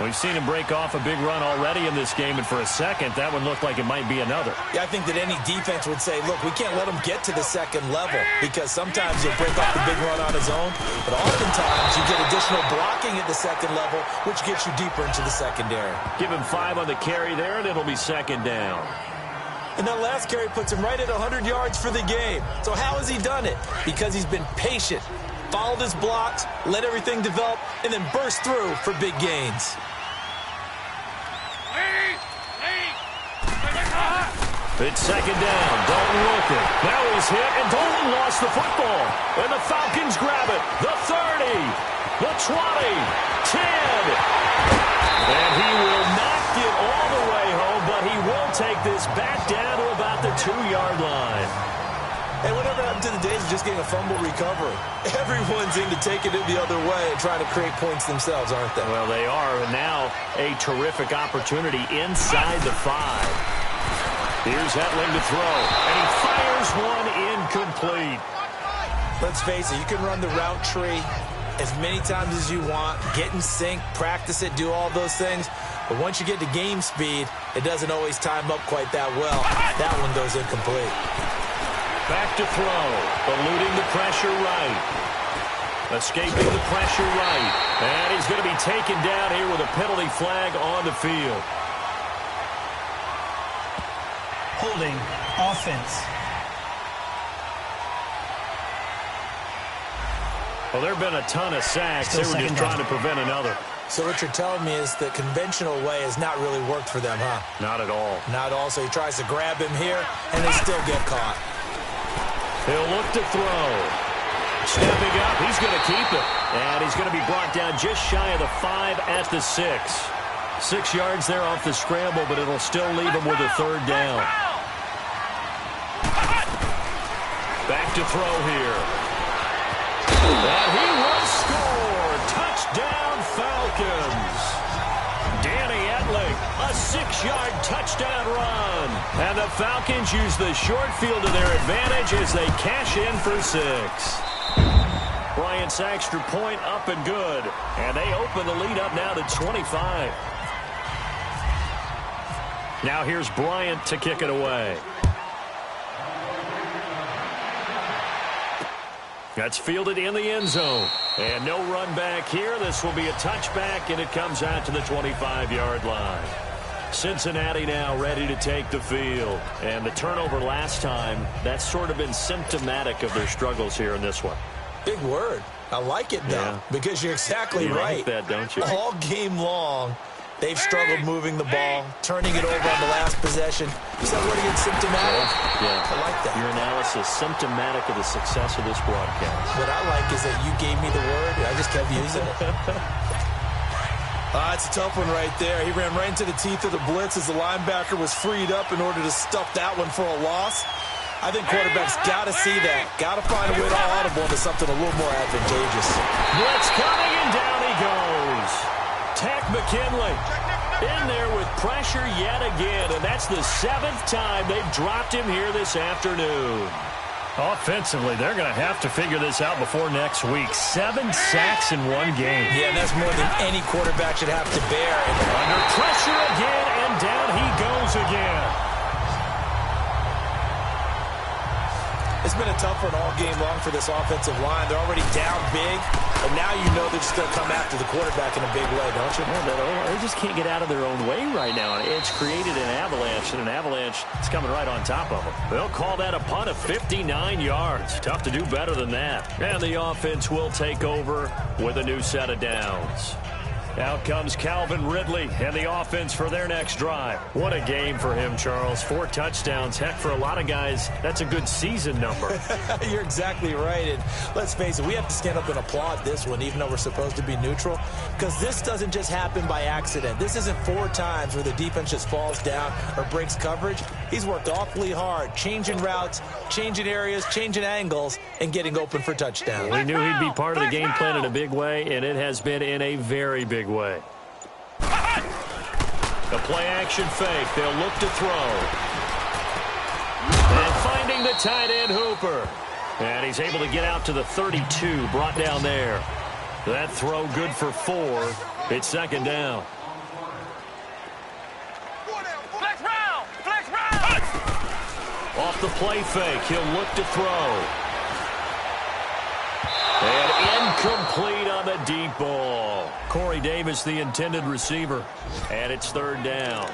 We've seen him break off a big run already in this game, and for a second, that one looked like it might be another. Yeah, I think that any defense would say, look, we can't let him get to the second level, because sometimes he'll break off the big run on his own, but oftentimes you get additional blocking at the second level, which gets you deeper into the secondary. Give him 5 on the carry there, and it'll be second down. And that last carry puts him right at 100 yards for the game. So how has he done it? Because he's been patient, followed his blocks, let everything develop, and then burst through for big gains. It's second down. Dalton looking. Now he's hit, and Dalton lost the football. And the Falcons grab it. The 30, the 20, 10. And he will not get all the way home, but he will take this back down to about the 2-yard line. And whatever happened to the days of just getting a fumble recovery? Everyone's into taking it the other way and trying to create points themselves, aren't they? Well, they are, and now a terrific opportunity inside the 5. Here's Hetling to throw, and he fires one incomplete. Let's face it, you can run the route tree as many times as you want, get in sync, practice it, do all those things. But once you get to game speed, it doesn't always time up quite that well. That one goes incomplete. Back to throw, eluding the pressure right. Escaping the pressure right. And he's going to be taken down here with a penalty flag on the field. Holding offense. Well, there have been a ton of sacks. They were just trying to prevent another. So what you're telling me is the conventional way has not really worked for them, huh? Not at all. Not at all. So he tries to grab him here, and they still get caught. He'll look to throw. Stepping up, he's going to keep it. And he's going to be brought down just shy of the 5 at the 6. 6 yards there off the scramble, but it'll still leave him with a 3rd down. Back to throw here. And he will score. Touchdown, Falcons. Danny Etling, a 6-yard touchdown run. And the Falcons use the short field to their advantage as they cash in for 6. Bryant's extra point up and good. And they open the lead up now to 25. Now here's Bryant to kick it away. That's fielded in the end zone. And no run back here. This will be a touchback, and it comes out to the 25-yard line. Cincinnati now ready to take the field. And the turnover last time, that's sort of been symptomatic of their struggles here in this one. Big word. I like it, though, because you're exactly right. You like that, don't you? All game long, they've struggled moving the ball, turning it over on the last possession. Is that word again, symptomatic? Yeah. I like that. Your analysis, symptomatic of the success of this broadcast. What I like is that you gave me the word, and I just kept using it. It's a tough one right there. He ran right into the teeth of the blitz as the linebacker was freed up in order to stuff that one for a loss. I think quarterbacks got to see that. Got to find a way to audible into something a little more advantageous. Blitz coming, and down he goes. Tack McKinley in there with pressure yet again, and that's the 7th time they've dropped him here this afternoon. Offensively, they're going to have to figure this out before next week. 7 sacks in one game. Yeah, and that's more than any quarterback should have to bear. Under pressure again, and down he goes again. It's been a tough one all game long for this offensive line. They're already down big, and now you know they're just going to come after the quarterback in a big way, don't you? Yeah, they just can't get out of their own way right now. It's created an avalanche, and an avalanche is coming right on top of them. They'll call that a punt of 59 yards. Tough to do better than that. And the offense will take over with a new set of downs. Out comes Calvin Ridley and the offense for their next drive. What a game for him, Charles. 4 touchdowns. Heck, for a lot of guys, that's a good season number. You're exactly right. And let's face it, we have to stand up and applaud this one, even though we're supposed to be neutral, because this doesn't just happen by accident. This isn't 4 times where the defense just falls down or breaks coverage. He's worked awfully hard, changing routes, changing areas, changing angles, and getting open for touchdowns. We knew he'd be part of the game plan in a big way, and it has been in a very big way. The play-action fake. They'll look to throw. And finding the tight end, Hooper. And he's able to get out to the 32, brought down there. That throw good for 4. It's second down. Flex round! Flex round! Off the play fake, he'll look to throw. And incomplete on the deep ball. Corey Davis, the intended receiver. And it's third down.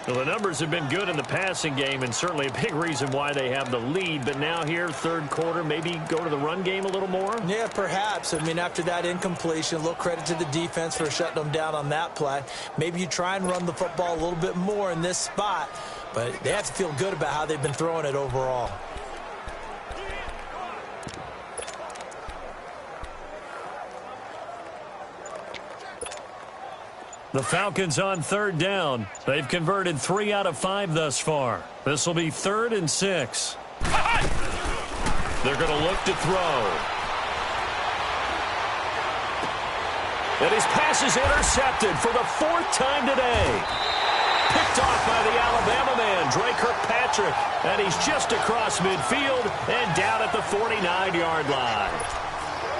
Well, the numbers have been good in the passing game, and certainly a big reason why they have the lead. But now here, third quarter, maybe go to the run game a little more? Yeah, perhaps. I mean, after that incompletion, a little credit to the defense for shutting them down on that play. Maybe you try and run the football a little bit more in this spot, but they have to feel good about how they've been throwing it overall. The Falcons on third down. They've converted 3 out of 5 thus far. This will be 3rd and 6. They're going to look to throw. And his pass is intercepted for the 4th time today. Picked off by the Alabama man, Dre Kirkpatrick. And he's just across midfield and down at the 49-yard line.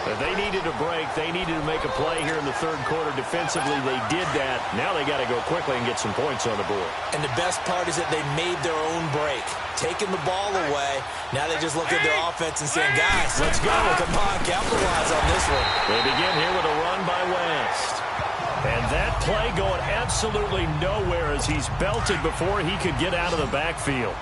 If they needed a break, they needed to make a play here in the third quarter. Defensively, they did that. Now they got to go quickly and get some points on the board. And the best part is that they made their own break, taking the ball away. Now they just look at their offense and saying, guys, let's go. Come on, capitalize on this one. They begin here with a run by West. And that play going absolutely nowhere as he's belted before he could get out of the backfield.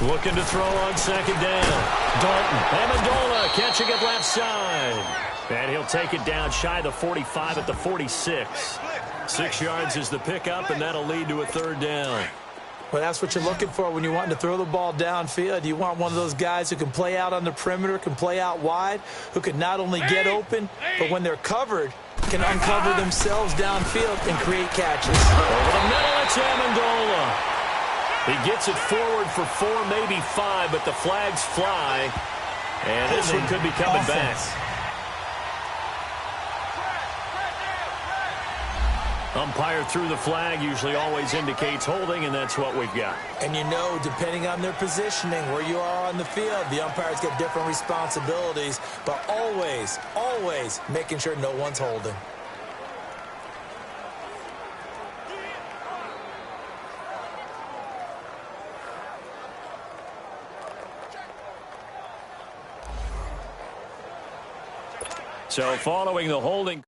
Looking to throw on second down. Dalton. Amendola catching it left side. And he'll take it down shy of the 45 at the 46. 6 yards is the pickup, and that'll lead to a third down. Well, that's what you're looking for when you want to throw the ball downfield. You want one of those guys who can play out on the perimeter, can play out wide, who can not only get open, but when they're covered, can uncover themselves downfield and create catches. Over the middle, it's Amendola. He gets it forward for 4, maybe 5, but the flags fly. And this one could be coming back. Umpire threw the flag, usually always indicates holding, and that's what we've got. And you know, depending on their positioning, where you are on the field, the umpires get different responsibilities, but always, always making sure no one's holding. So following the holding.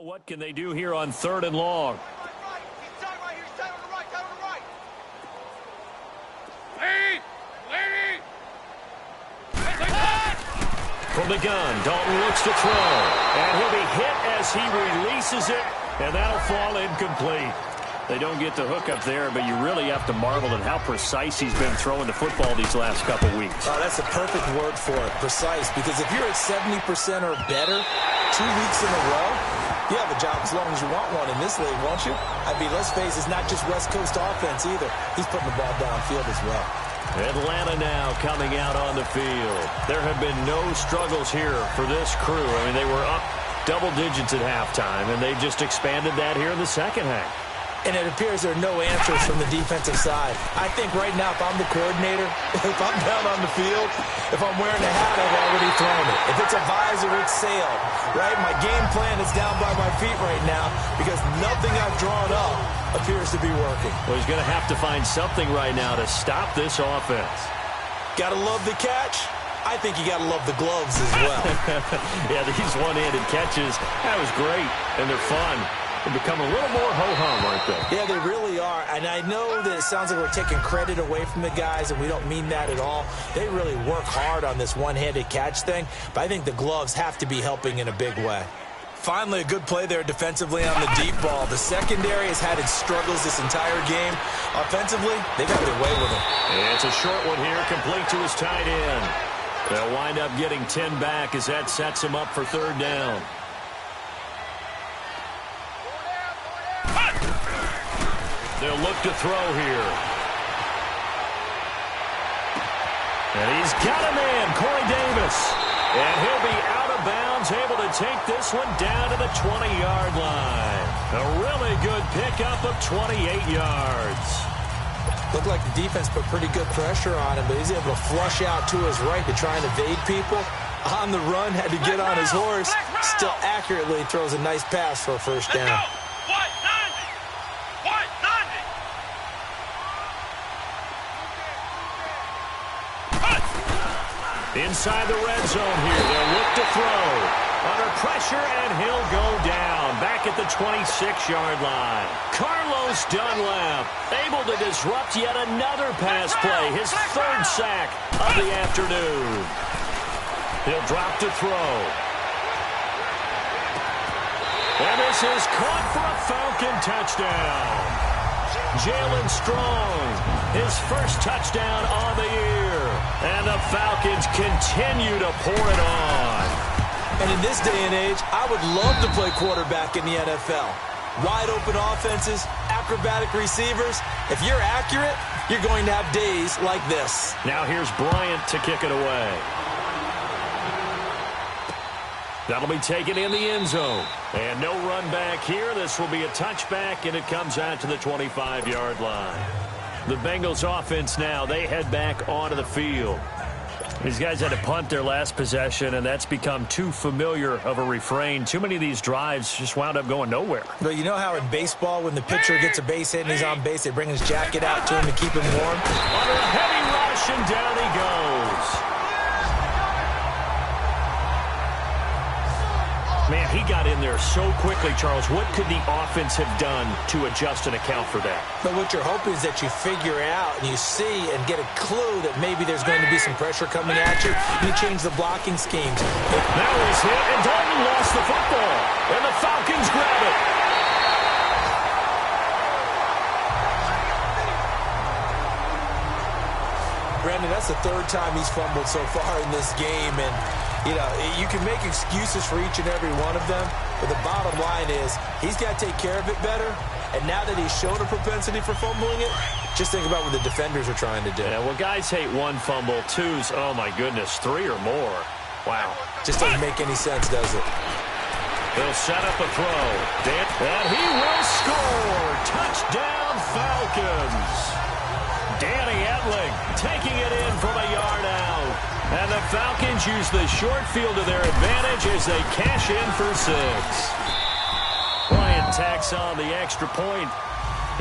What can they do here on 3rd and long? From the gun, Dalton looks to throw. And he'll be hit as he releases it, and that'll fall incomplete. They don't get the hook up there, but you really have to marvel at how precise he's been throwing the football these last couple weeks. Oh, that's the perfect word for it, precise. Because if you're at 70% or better 2 weeks in a row, you have a job as long as you want one in this league, won't you? I mean, let's face it, it's not just West Coast offense either. He's putting the ball downfield as well. Atlanta now coming out on the field. There have been no struggles here for this crew. I mean, they were up double digits at halftime, and they just expanded that here in the second half. And it appears there are no answers from the defensive side. I think right now, if I'm the coordinator, if I'm down on the field, if I'm wearing a hat, I've already thrown it. If it's a visor, it's sailed, right? My game plan is down by my feet right now because nothing I've drawn up appears to be working. Well, he's going to have to find something right now to stop this offense. Got to love the catch. I think you got to love the gloves as well. Yeah, these one-handed catches, that was great, and they're fun. They become a little more ho-hum, aren't they? Yeah, they really are. And I know that it sounds like we're taking credit away from the guys, and we don't mean that at all. They really work hard on this one-handed catch thing, but I think the gloves have to be helping in a big way. Finally, a good play there defensively on the deep ball. The secondary has had its struggles this entire game. Offensively, they got their way with it. And it's a short one here, complete to his tight end. They'll wind up getting 10 back as that sets him up for third down. They'll look to throw here. And he's got a man, Corey Davis. And he'll be out of bounds, able to take this one down to the 20-yard line. A really good pickup of 28 yards. Looked like the defense put pretty good pressure on him, but he's able to flush out to his right to try and evade people. On the run, had to get on his horse. Still accurately throws a nice pass for a first down. Inside the red zone here, they'll look to throw. Under pressure, and he'll go down. Back at the 26-yard line. Carlos Dunlap able to disrupt yet another pass play. His third sack of the afternoon. He'll drop to throw. And this is caught for a Falcon touchdown. Jalen Strong, his first touchdown on the year. And the Falcons continue to pour it on. And in this day and age, I would love to play quarterback in the NFL. Wide open offenses, acrobatic receivers. If you're accurate, you're going to have days like this. Now here's Bryant to kick it away. That'll be taken in the end zone. And no run back here. This will be a touchback, and it comes out to the 25-yard line. The Bengals offense now, they head back onto the field. These guys had to punt their last possession, and that's become too familiar of a refrain. Too many of these drives just wound up going nowhere. But you know how in baseball, when the pitcher gets a base hit and he's on base, they bring his jacket out to him to keep him warm? Under a heavy rush, and down he goes. Man, he got in there so quickly, Charles. What could the offense have done to adjust and account for that? But what you're hoping is that you figure out and you see and get a clue that maybe there's going to be some pressure coming at you, and you change the blocking schemes. Now he's hit, and Dalton lost the football. And the Falcons grab it. Brandon, that's the third time he's fumbled so far in this game, and you know, you can make excuses for each and every one of them, but the bottom line is he's got to take care of it better, and now that he's shown a propensity for fumbling it, just think about what the defenders are trying to do. Yeah, well, guys hate one fumble, twos, oh my goodness, three or more. Wow. Just doesn't make any sense, does it? He'll set up a throw. And he will score. Touchdown, Falcons. Danny Etling taking it in from a yard out. And the Falcons use the short field to their advantage as they cash in for 6. Bryant tacks on the extra point.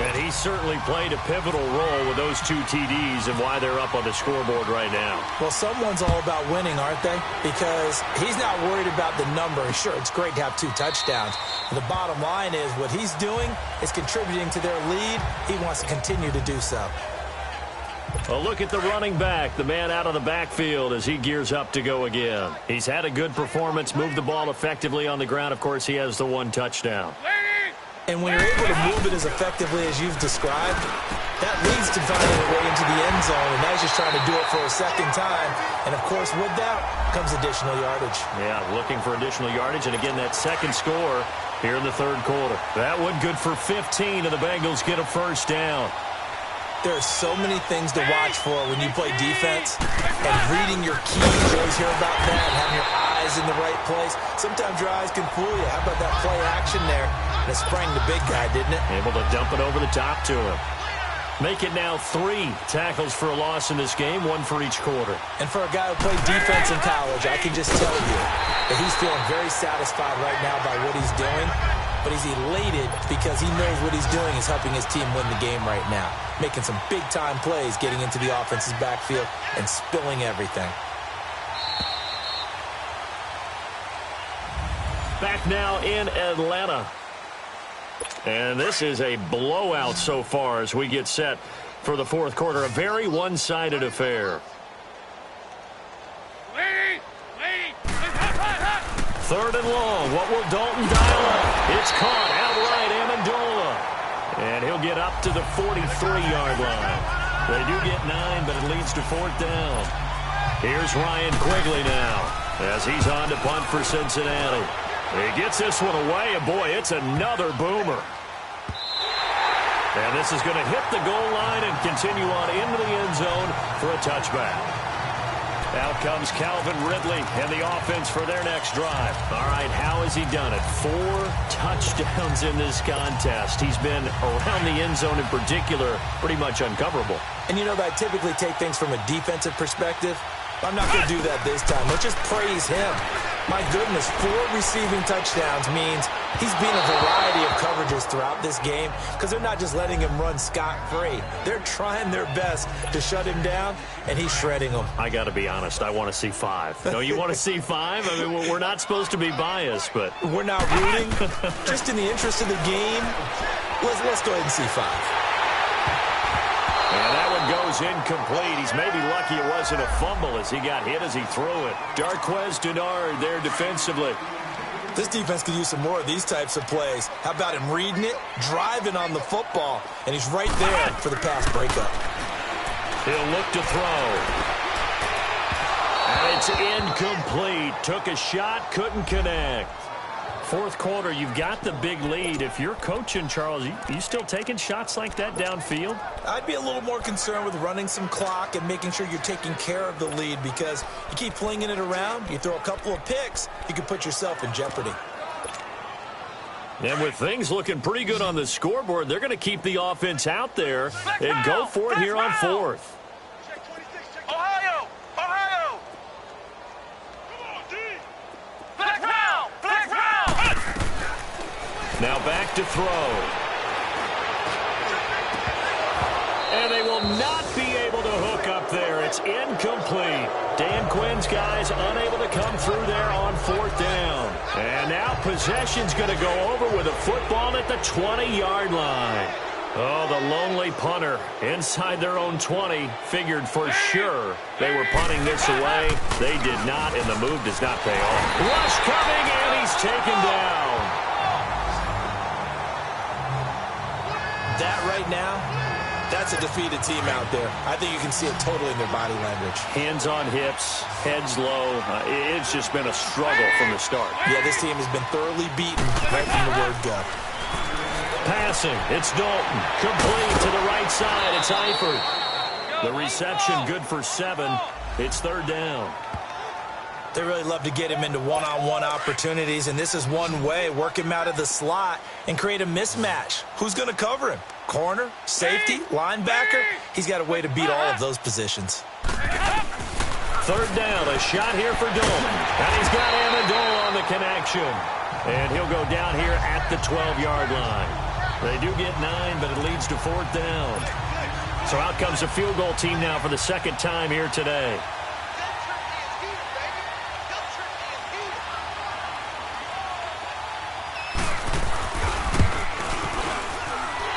And he certainly played a pivotal role with those 2 TDs and why they're up on the scoreboard right now. Well, someone's all about winning, aren't they? Because he's not worried about the number. Sure, it's great to have 2 touchdowns. But the bottom line is what he's doing is contributing to their lead. He wants to continue to do so. A look at the running back, the man out of the backfield as he gears up to go again. He's had a good performance, moved the ball effectively on the ground. Of course, he has the 1 touchdown. And when you're able to move it as effectively as you've described, that leads to finding a way into the end zone, and now he's just trying to do it for a second time. And, of course, with that comes additional yardage. Yeah, looking for additional yardage, and again, that second score here in the third quarter. That one good for 15, and the Bengals get a first down. There are so many things to watch for when you play defense, and reading your keys, you always hear about that, and having your eyes in the right place. Sometimes your eyes can fool you. How about that play action there? And it sprang the big guy, didn't it? Able to dump it over the top to him. Make it now 3 tackles for a loss in this game, 1 for each quarter. And for a guy who played defense in college, I can just tell you that he's feeling very satisfied right now by what he's doing. But he's elated because he knows what he's doing is helping his team win the game right now. Making some big-time plays, getting into the offense's backfield, and spilling everything. Back now in Atlanta. And this is a blowout so far as we get set for the fourth quarter. A very one-sided affair. Third and long. What will Dalton dial up? It's caught outright, Amendola. And he'll get up to the 43-yard line. They do get 9, but it leads to 4th down. Here's Ryan Quigley now as he's on to punt for Cincinnati. He gets this one away, and boy, it's another boomer. And this is going to hit the goal line and continue on into the end zone for a touchback. Out comes Calvin Ridley and the offense for their next drive. All right, how has he done it? 4 touchdowns in this contest. He's been around the end zone in particular, pretty much uncoverable. And you know that I typically take things from a defensive perspective. I'm not going to do that this time. Let's just praise him. My goodness, 4 receiving touchdowns means he's been a variety of coverages throughout this game because they're not just letting him run scot-free. They're trying their best to shut him down, and he's shredding them. I got to be honest, I want to see 5. No, you want to see 5? I mean, we're not supposed to be biased, but... We're not rooting. Just in the interest of the game, let's go ahead and see 5. And that one goes incomplete. He's maybe lucky it wasn't a fumble as he got hit as he threw it. Darqueze Dennard there defensively. This defense could use some more of these types of plays. How about him reading it, driving on the football, and he's right there for the pass breakup. He'll look to throw. And it's incomplete. Took a shot, couldn't connect. Fourth quarter, you've got the big lead. If you're coaching, Charles, you still taking shots like that downfield? I'd be a little more concerned with running some clock and making sure you're taking care of the lead because you keep flinging it around, you throw a couple of picks, you can put yourself in jeopardy. And with things looking pretty good on the scoreboard, they're going to keep the offense out there and go for it here on 4th. Ohio! Ohio! Now back to throw. And they will not be able to hook up there. It's incomplete. Dan Quinn's guys unable to come through there on 4th down. And now possession's going to go over with a football at the 20-yard line. Oh, the lonely punter inside their own 20 figured for sure they were punting this away. They did not, and the move does not pay off. Rush coming, and he's taken down. That right now, that's a defeated team out there. I think you can see it totally in their body language. Hands on hips, heads low. It's just been a struggle from the start. Yeah, this team has been thoroughly beaten right from the word go. Passing, it's Dalton. Complete to the right side, it's Eifert. The reception good for 7. It's 3rd down. They really love to get him into one-on-one opportunities, and this is one way. Work him out of the slot and create a mismatch. Who's going to cover him? Corner, safety, linebacker? He's got a way to beat all of those positions. 3rd down, a shot here for Dalton. And he's got Amendola on the connection. And he'll go down here at the 12-yard line. They do get 9, but it leads to 4th down. So out comes the field goal team now for the 2nd time here today.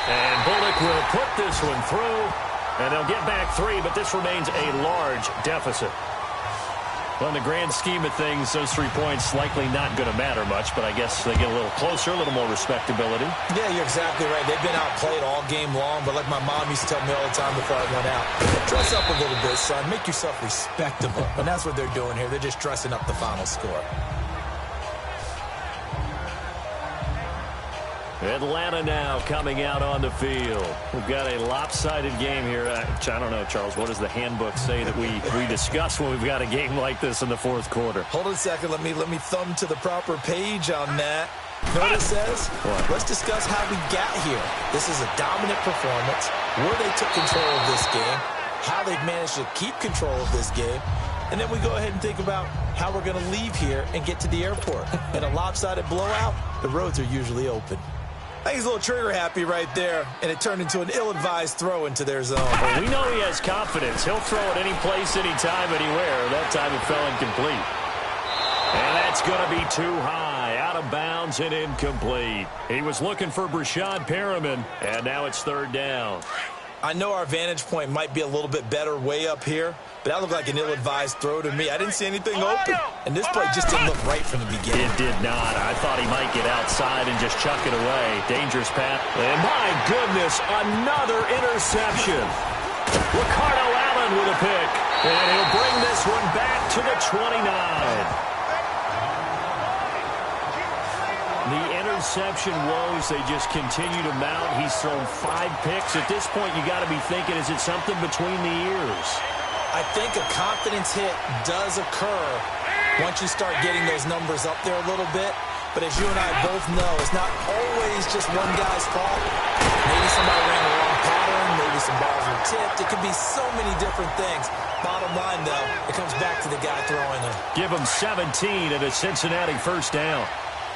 And Bullock will put this one through, and they'll get back 3, but this remains a large deficit. Well, in the grand scheme of things, those 3 points likely not going to matter much, but I guess they get a little closer, a little more respectability. Yeah, you're exactly right. They've been outplayed all game long, but like my mom used to tell me all the time before I went out, dress up a little bit, son. Make yourself respectable. And that's what they're doing here. They're just dressing up the final score. Atlanta now coming out on the field. We've got a lopsided game here. I don't know, Charles, what does the handbook say that we discuss when we've got a game like this in the 4th quarter? Hold on a second. Let me thumb to the proper page on that. Know what it says? What? Let's discuss how we got here. This is a dominant performance, where they took control of this game, how they've managed to keep control of this game, and then we go ahead and think about how we're going to leave here and get to the airport. In a lopsided blowout, the roads are usually open. I think he's a little trigger happy right there, and it turned into an ill-advised throw into their zone. Well, we know he has confidence. He'll throw it any place, anytime, anywhere. That time it fell incomplete. And that's going to be too high, out of bounds and incomplete. He was looking for Brashad Perriman, and now it's 3rd down. I know our vantage point might be a little bit better way up here, but that looked like an ill-advised throw to me. I didn't see anything open, and this play just didn't look right from the beginning. It did not. I thought he might get outside and just chuck it away. Dangerous pass. And my goodness, another interception. Ricardo Allen with a pick, and he'll bring this one back to the 29. The interception woes, they just continue to mount. He's thrown 5 picks. At this point, you got to be thinking, is it something between the ears? I think a confidence hit does occur once you start getting those numbers up there a little bit. But as you and I both know, it's not always just one guy's fault. Maybe somebody ran the wrong pattern. Maybe some balls were tipped. It could be so many different things. Bottom line, though, it comes back to the guy throwing them. Give him 17 and a Cincinnati first down.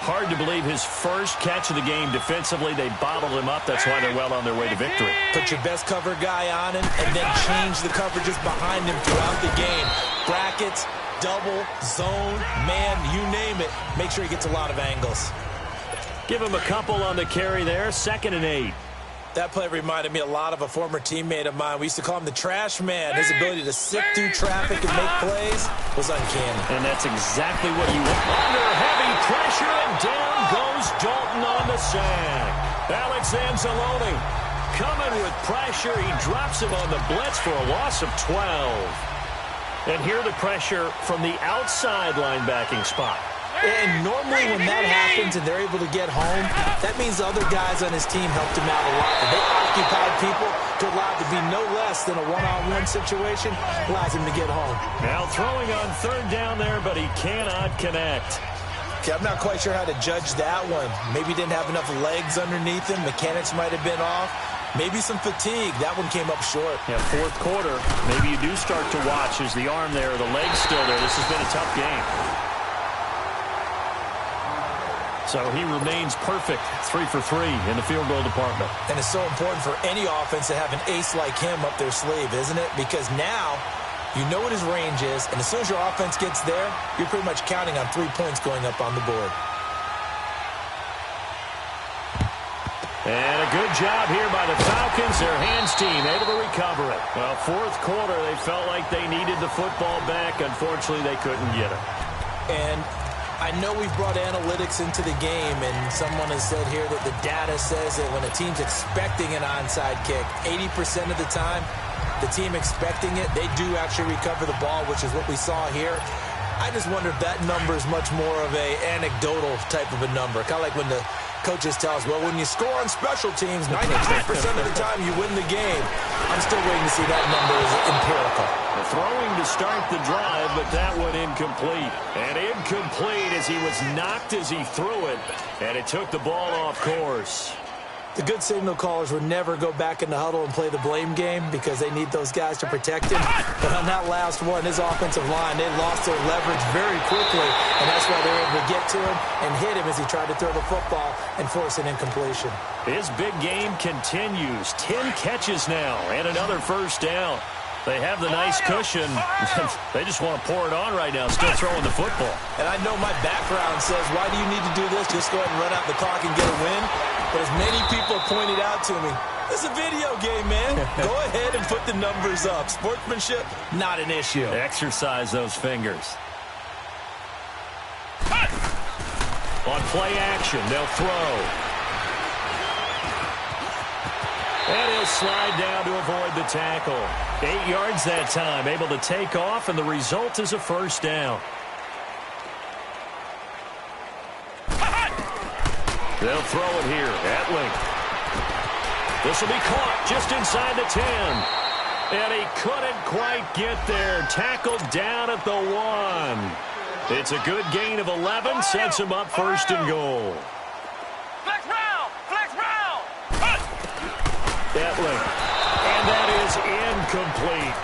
Hard to believe his first catch of the game defensively. They bottled him up. That's why they're well on their way to victory. Put your best cover guy on him and then change the coverages behind him throughout the game. Brackets, double, zone, man, you name it. Make sure he gets a lot of angles. Give him a couple on the carry there. 2nd and 8. That play reminded me a lot of a former teammate of mine. We used to call him the trash man. His ability to sift through traffic and make plays was uncanny. And that's exactly what you want. Under heavy pressure, and down goes Dalton on the sack. Alex Anzalone coming with pressure. He drops him on the blitz for a loss of 12. And here the pressure from the outside linebacking spot. And normally when that happens and they're able to get home, that means other guys on his team helped him out a lot. They occupied people to allow it to be no less than a one-on-one situation, allows him to get home. Now throwing on 3rd down there, but he cannot connect. Okay, I'm not quite sure how to judge that one. Maybe he didn't have enough legs underneath him. Mechanics might have been off. Maybe some fatigue. That one came up short. Yeah, 4th quarter, maybe you do start to watch as the arm there, the leg's still there. This has been a tough game. So he remains perfect, 3 for 3 in the field goal department. And it's so important for any offense to have an ace like him up their sleeve, isn't it? Because now you know what his range is, and as soon as your offense gets there, you're pretty much counting on 3 points going up on the board. And a good job here by the Falcons. Their hands team able to recover it. Well, 4th quarter, they felt like they needed the football back. Unfortunately, they couldn't get it. And I know we've brought analytics into the game, and someone has said here that the data says that when a team's expecting an onside kick, 80% of the time, the team expecting it, they do actually recover the ball, which is what we saw here. I just wonder if that number is much more of a anecdotal type of a number. Kind of like when the coaches tell us, well, when you score on special teams, 93% of the time you win the game. I'm still waiting to see that number is empirical. The throwing to start the drive, but that one incomplete. And incomplete as he was knocked as he threw it, and it took the ball off course. The good signal callers would never go back in the huddle and play the blame game because they need those guys to protect him. But on that last one, his offensive line, they lost their leverage very quickly, and that's why they were able to get to him and hit him as he tried to throw the football and force an incompletion. His big game continues. 10 catches now and another first down. They have the nice cushion. They just want to pour it on right now, still throwing the football. And I know my background says, why do you need to do this? Just go ahead and run out the clock and get a win. But as many people have pointed out to me, this is a video game, man. Go ahead and put the numbers up. Sportsmanship, not an issue. Exercise those fingers. On play action, they'll throw. And he'll slide down to avoid the tackle. 8 yards that time, able to take off, and the result is a first down. They'll throw it here. Etling. This will be caught just inside the 10. And he couldn't quite get there. Tackled down at the 1. It's a good gain of 11. Sets him up 1st and goal. Flex round! Flex round! Etling. And that is incomplete.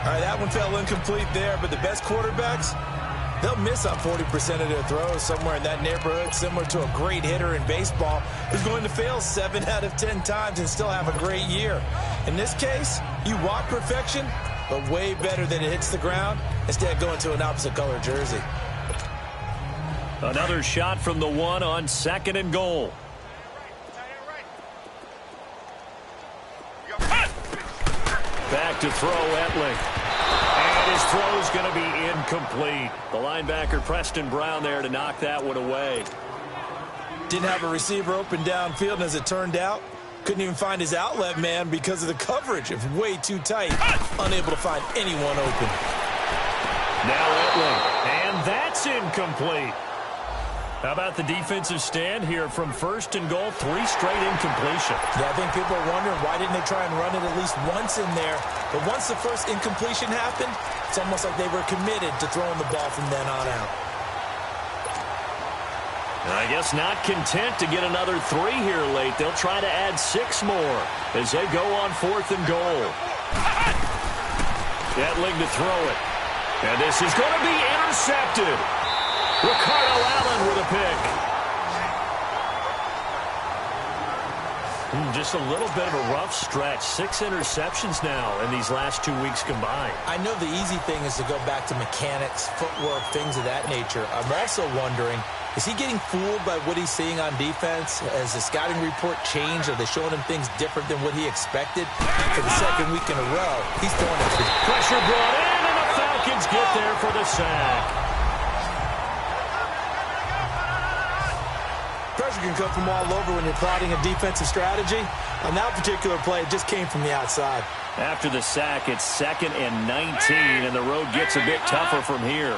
All right, that one fell incomplete there, but the best quarterbacks, they'll miss on 40% of their throws somewhere in that neighborhood, similar to a great hitter in baseball who's going to fail 7 out of 10 times and still have a great year. In this case, you want perfection, but way better than it hits the ground instead of going to an opposite color jersey. Another shot from the 1 on 2nd and goal. Back to throw Etling. And his throw's going to be incomplete. The linebacker Preston Brown there to knock that one away. Didn't have a receiver open downfield, and as it turned out, couldn't even find his outlet man because of the coverage. It was way too tight. Unable to find anyone open. Now Etling. And that's incomplete. How about the defensive stand here from 1st and goal? 3 straight incompletions. Yeah, I think people are wondering why didn't they try and run it at least once in there. But once the first incompletion happened, it's almost like they were committed to throwing the ball from then on out. I guess not content to get another 3 here late. They'll try to add 6 more as they go on 4th and goal. Gatling to throw it. And this is going to be intercepted. Ricardo Allen with a pick. Just a little bit of a rough stretch. 6 interceptions now in these last 2 weeks combined. I know the easy thing is to go back to mechanics, footwork, things of that nature. I'm also wondering, is he getting fooled by what he's seeing on defense? Has the scouting report changed? Are they showing him things different than what he expected? For the second week in a row, he's throwing it. Pressure brought in, and the Falcons get there for the sack. Pressure can come from all over when you're plotting a defensive strategy. On that particular play, it just came from the outside. After the sack, it's 2nd and 19, and the road gets a bit tougher from here.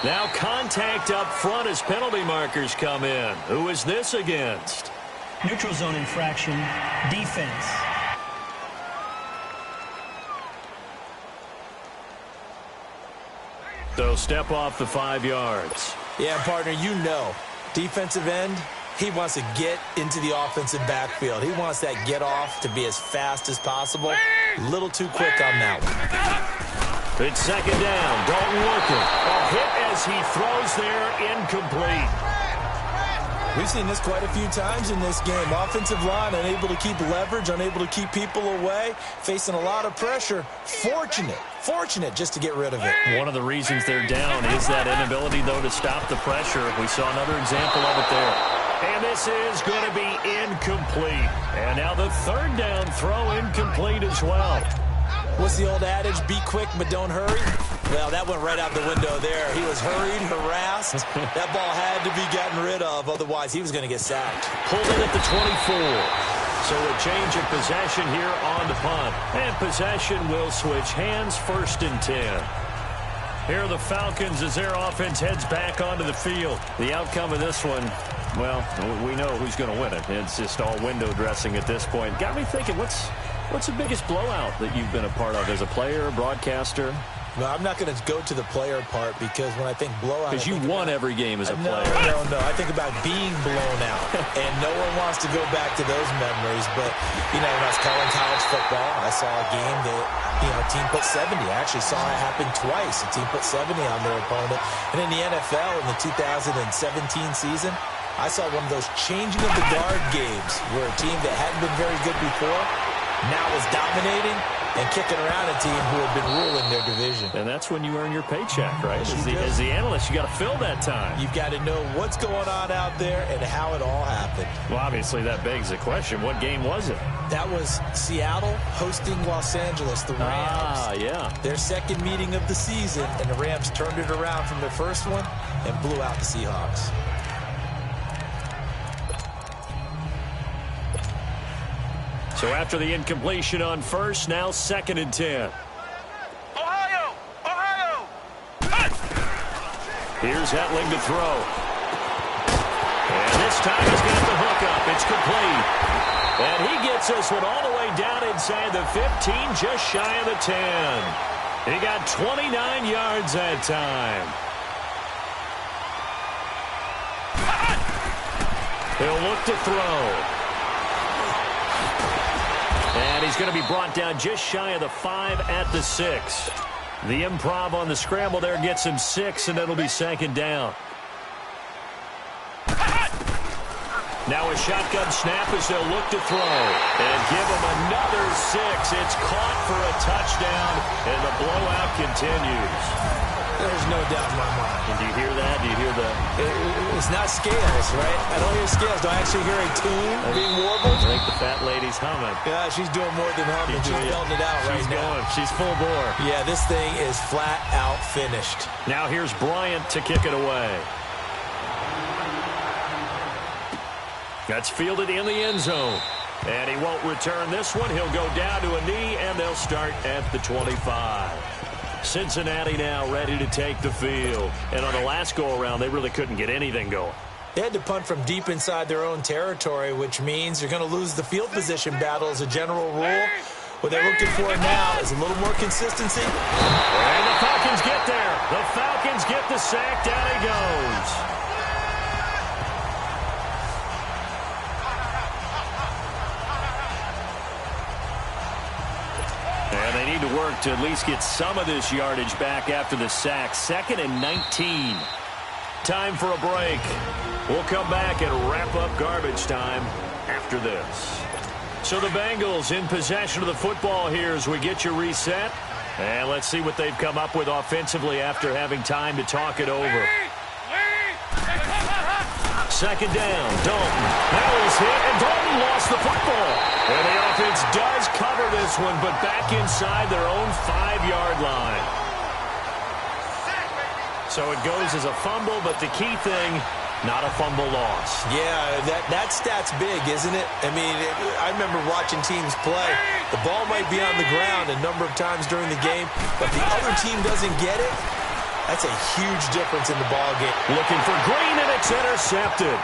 Now contact up front as penalty markers come in. Who is this against? Neutral zone infraction, defense. So step off the 5 yards. Yeah, partner, you know, defensive end, he wants to get into the offensive backfield. He wants that get off to be as fast as possible. A little too quick on that one. It's 2nd down. Dalton looking. A hit as he throws there, incomplete. We've seen this quite a few times in this game. Offensive line unable to keep leverage, unable to keep people away, facing a lot of pressure. Fortunate just to get rid of it. One of the reasons they're down is that inability, though, to stop the pressure. We saw another example of it there. And this is going to be incomplete. And now the 3rd down throw incomplete as well. What's the old adage? Be quick, but don't hurry. Well, that went right out the window there. He was hurried, harassed. That ball had to be gotten rid of. Otherwise, he was going to get sacked. Pulled in at the 24. So a change of possession here on the punt. And possession will switch hands, 1st and 10. Here are the Falcons as their offense heads back onto the field. The outcome of this one, well, we know who's going to win it. It's just all window dressing at this point. Got me thinking, what's the biggest blowout that you've been a part of as a player, broadcaster? Well, I'm not going to go to the player part because when I think blowout... Because you won every game as a player. No. I think about being blown out. And no one wants to go back to those memories. But, you know, when I was calling college football, I saw a game that, you know, a team put 70. I actually saw it happen twice. A team put 70 on their opponent. And in the NFL, in the 2017 season, I saw one of those changing of the guard games where a team that hadn't been very good before now was dominating and kicking around a team who had been ruling their division. And that's when you earn your paycheck, right? As the analyst, you got to fill that time. You've got to know what's going on out there and how it all happened. Well, obviously, that begs the question, what game was it? That was Seattle hosting Los Angeles, the Rams. Yeah. Their second meeting of the season, and the Rams turned it around from their first one and blew out the Seahawks. So after the incompletion on 1st, now 2nd and 10. Ohio! Here's Hetling to throw. And this time he's got the hook up. It's complete. And he gets this one all the way down inside the 15, just shy of the 10. He got 29 yards that time. He'll look to throw. And he's going to be brought down just shy of the 5 at the 6. The improv on the scramble there gets him 6, and it'll be 2nd down. Now a shotgun snap as they'll look to throw. And give him another 6. It's caught for a touchdown, and the blowout continues. There's no doubt in my mind. And do you hear that? Do you hear the... It's not scales, right? I don't hear scales. Do I actually hear a tune being warbled? I think the fat lady's humming. Yeah, she's doing more than humming. She's belting it out right now. She's full bore. Yeah, this thing is flat out finished. Now here's Bryant to kick it away. That's fielded in the end zone. And he won't return this one. He'll go down to a knee, and they'll start at the 25. Cincinnati now ready to take the field. And on the last go-around, they really couldn't get anything going. They had to punt from deep inside their own territory, which means you're going to lose the field position battle as a general rule. What they're looking for now is a little more consistency. And the Falcons get there. The Falcons get the sack. Down he goes. And they need to work to at least get some of this yardage back after the sack. 2nd and 19. Time for a break. We'll come back and wrap up garbage time after this. So the Bengals in possession of the football here as we get you reset. And let's see what they've come up with offensively after having time to talk it over. 2nd down, Dalton. Now he's hit, and Dalton lost the football. And the offense does cover this one, but back inside their own 5-yard line. So it goes as a fumble, but the key thing, not a fumble loss. Yeah, that stat's big, isn't it? I mean, I remember watching teams play. The ball might be on the ground a number of times during the game, but if the other team doesn't get it, that's a huge difference in the ball game. Looking for Green, and it's intercepted.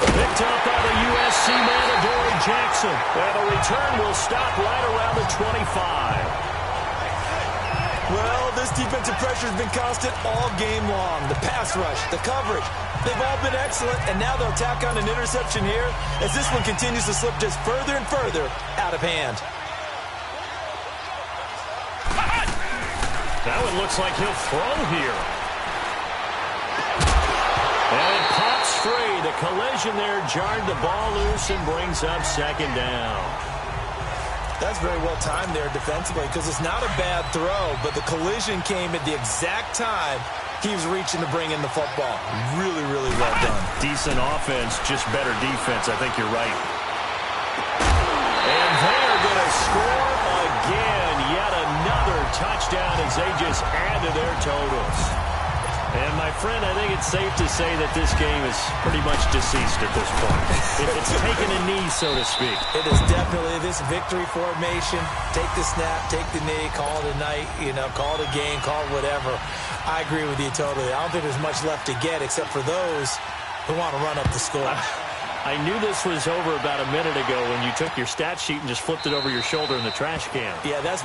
Picked up by the USC man, Adoree Jackson. And the return will stop right around the 25. Well, this defensive pressure has been constant all game long. The pass rush, the coverage, they've all been excellent, and now they'll tack on an interception here as this one continues to slip just further and further out of hand. That one looks like he'll throw here. And it pops free. The collision there jarred the ball loose and brings up 2nd down. That's very well timed there defensively because it's not a bad throw, but the collision came at the exact time he was reaching to bring in the football. Really, really well done. Decent offense, just better defense. I think you're right. And they are going to score again. Yet another touchdown as they just add to their totals. And, my friend, I think it's safe to say that this game is pretty much deceased at this point. It's taken a knee, so to speak. It is definitely this victory formation. Take the snap, take the knee, call it a night, call it a game, call it whatever. I agree with you totally. I don't think there's much left to get except for those who want to run up the score. I knew this was over about a minute ago when you took your stat sheet and just flipped it over your shoulder in the trash can. Yeah, that's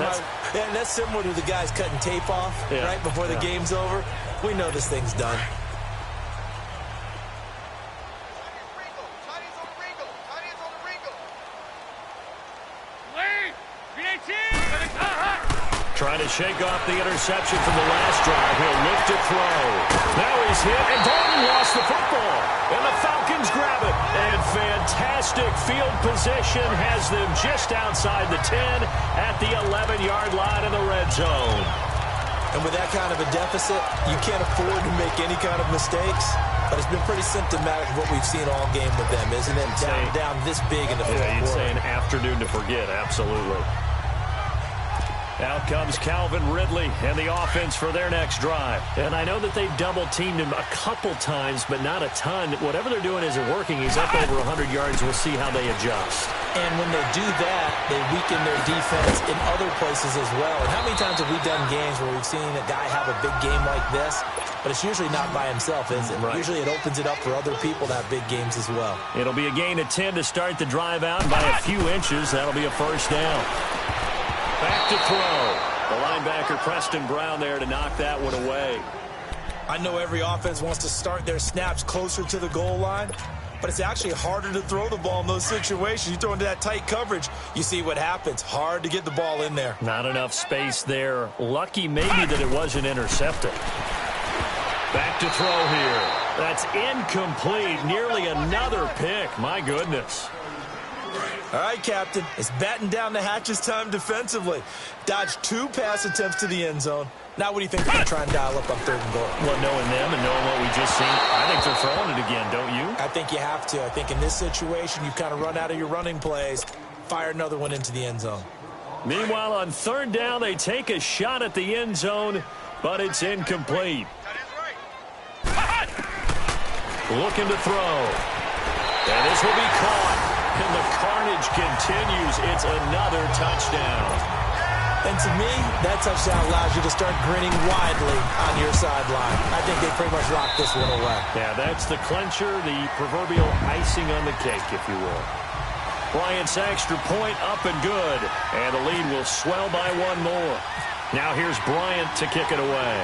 similar to the guys cutting tape off right before the game's over. We know this thing's done. Trying to shake off the interception from the last drive. He'll look to throw. Now he's hit, and Dalton lost the football. And the Falcons grab it. And fantastic field position has them just outside the 10 at the 11-yard line in the red zone. And with that kind of a deficit, you can't afford to make any kind of mistakes. But it's been pretty symptomatic of what we've seen all game with them, isn't it? Down this big in the fourth quarter. You'd say an afternoon to forget, absolutely. Out comes Calvin Ridley and the offense for their next drive. And I know that they've double-teamed him a couple times, but not a ton. Whatever they're doing isn't working. He's up over 100 yards. We'll see how they adjust. And when they do that, they weaken their defense in other places as well. And how many times have we done games where we've seen a guy have a big game like this? But it's usually not by himself, is it? Right. Usually it opens it up for other people to have big games as well. It'll be a gain of 10 to start the drive out. And by a few inches, that'll be a first down. Back to throw. The linebacker, Preston Brown, there to knock that one away. I know every offense wants to start their snaps closer to the goal line, but it's actually harder to throw the ball in those situations. You throw into that tight coverage, you see what happens. Hard to get the ball in there. Not enough space there. Lucky maybe that it wasn't intercepted. Back to throw here. That's incomplete. Nearly another pick. My goodness. All right, Captain. It's batten down the hatches time defensively. Dodged 2 pass attempts to the end zone. Now what do you think they're going to try and dial up on 3rd and goal? Well, knowing them and knowing what we just seen, I think they're throwing it again, don't you? I think you have to. I think in this situation, you kind of run out of your running plays, fire another one into the end zone. Meanwhile, on 3rd down, they take a shot at the end zone, but it's incomplete. Looking to throw. And this will be caught. And the carnage continues. It's another touchdown. And to me, that touchdown allows you to start grinning widely on your sideline. I think they pretty much locked this one away. Yeah, that's the clincher, the proverbial icing on the cake, if you will. Bryant's extra point up and good. And the lead will swell by one more. Now here's Bryant to kick it away.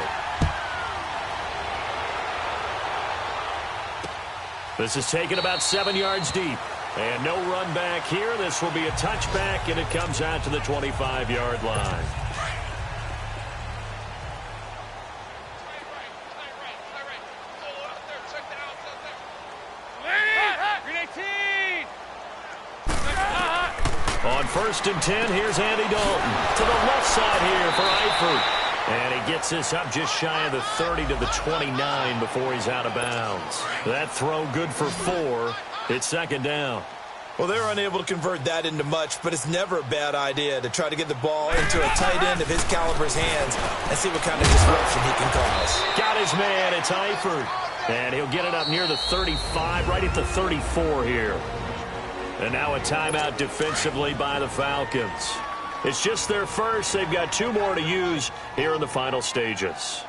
This is taken about 7 yards deep. And no run back here. This will be a touchback, and it comes out to the 25-yard line. On 1st and 10, here's Andy Dalton. To the left side here for Eifert. And he gets this up just shy of the 30 to the 29 before he's out of bounds. That throw good for 4. It's 2nd down. Well, they were unable to convert that into much, but it's never a bad idea to try to get the ball into a tight end of his caliber's hands and see what kind of disruption he can cause. Got his man. It's Eifert. And he'll get it up near the 35, right at the 34 here. And now a timeout defensively by the Falcons. It's just their first. They've got 2 more to use here in the final stages.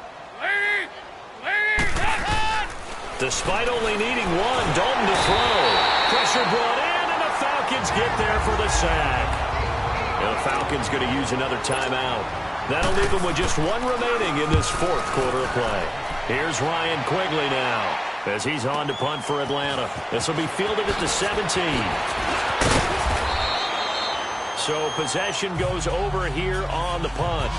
Despite only needing 1, Dalton to throw. Pressure brought in, and the Falcons get there for the sack. And the Falcons going to use another timeout. That'll leave them with just 1 remaining in this 4th quarter of play. Here's Ryan Quigley now as he's on to punt for Atlanta. This will be fielded at the 17. So possession goes over here on the punt.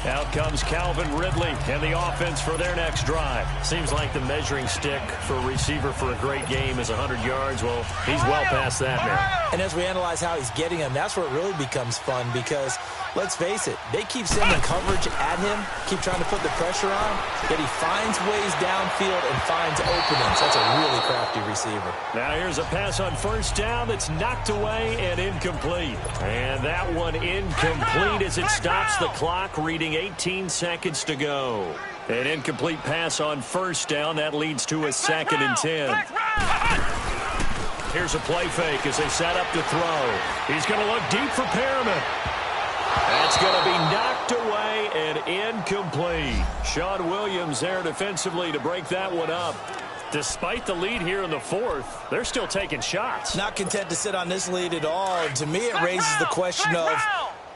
Out comes Calvin Ridley and the offense for their next drive. Seems like the measuring stick for a receiver for a great game is 100 yards. Well, he's well past that now. And as we analyze how he's getting them, that's where it really becomes fun because, let's face it, they keep sending coverage at him, keep trying to put the pressure on, yet he finds ways downfield and finds openings. That's a really crafty receiver. Now here's a pass on 1st down that's knocked away and incomplete. And that one incomplete as it stops the clock, reading 18 seconds to go. An incomplete pass on 1st down. That leads to a 2nd and 10. Here's a play fake as they set up to throw. He's going to look deep for Perriman. That's going to be knocked away and incomplete. Sean Williams there defensively to break that one up. Despite the lead here in the 4th, they're still taking shots. Not content to sit on this lead at all. And to me, it raises the question of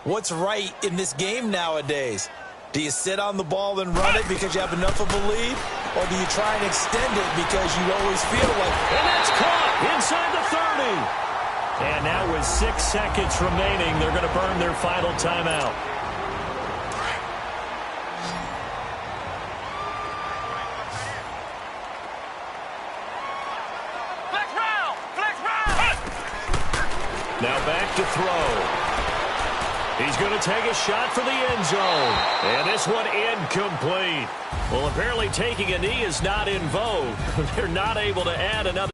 what's right in this game nowadays. Do you sit on the ball and run it because you have enough of a lead? Or do you try and extend it because you always feel like... And that's caught inside the 30. And now with 6 seconds remaining, they're going to burn their final timeout. Now back to throw. He's going to take a shot for the end zone. And this one incomplete. Well, apparently taking a knee is not in vogue. They're not able to add another.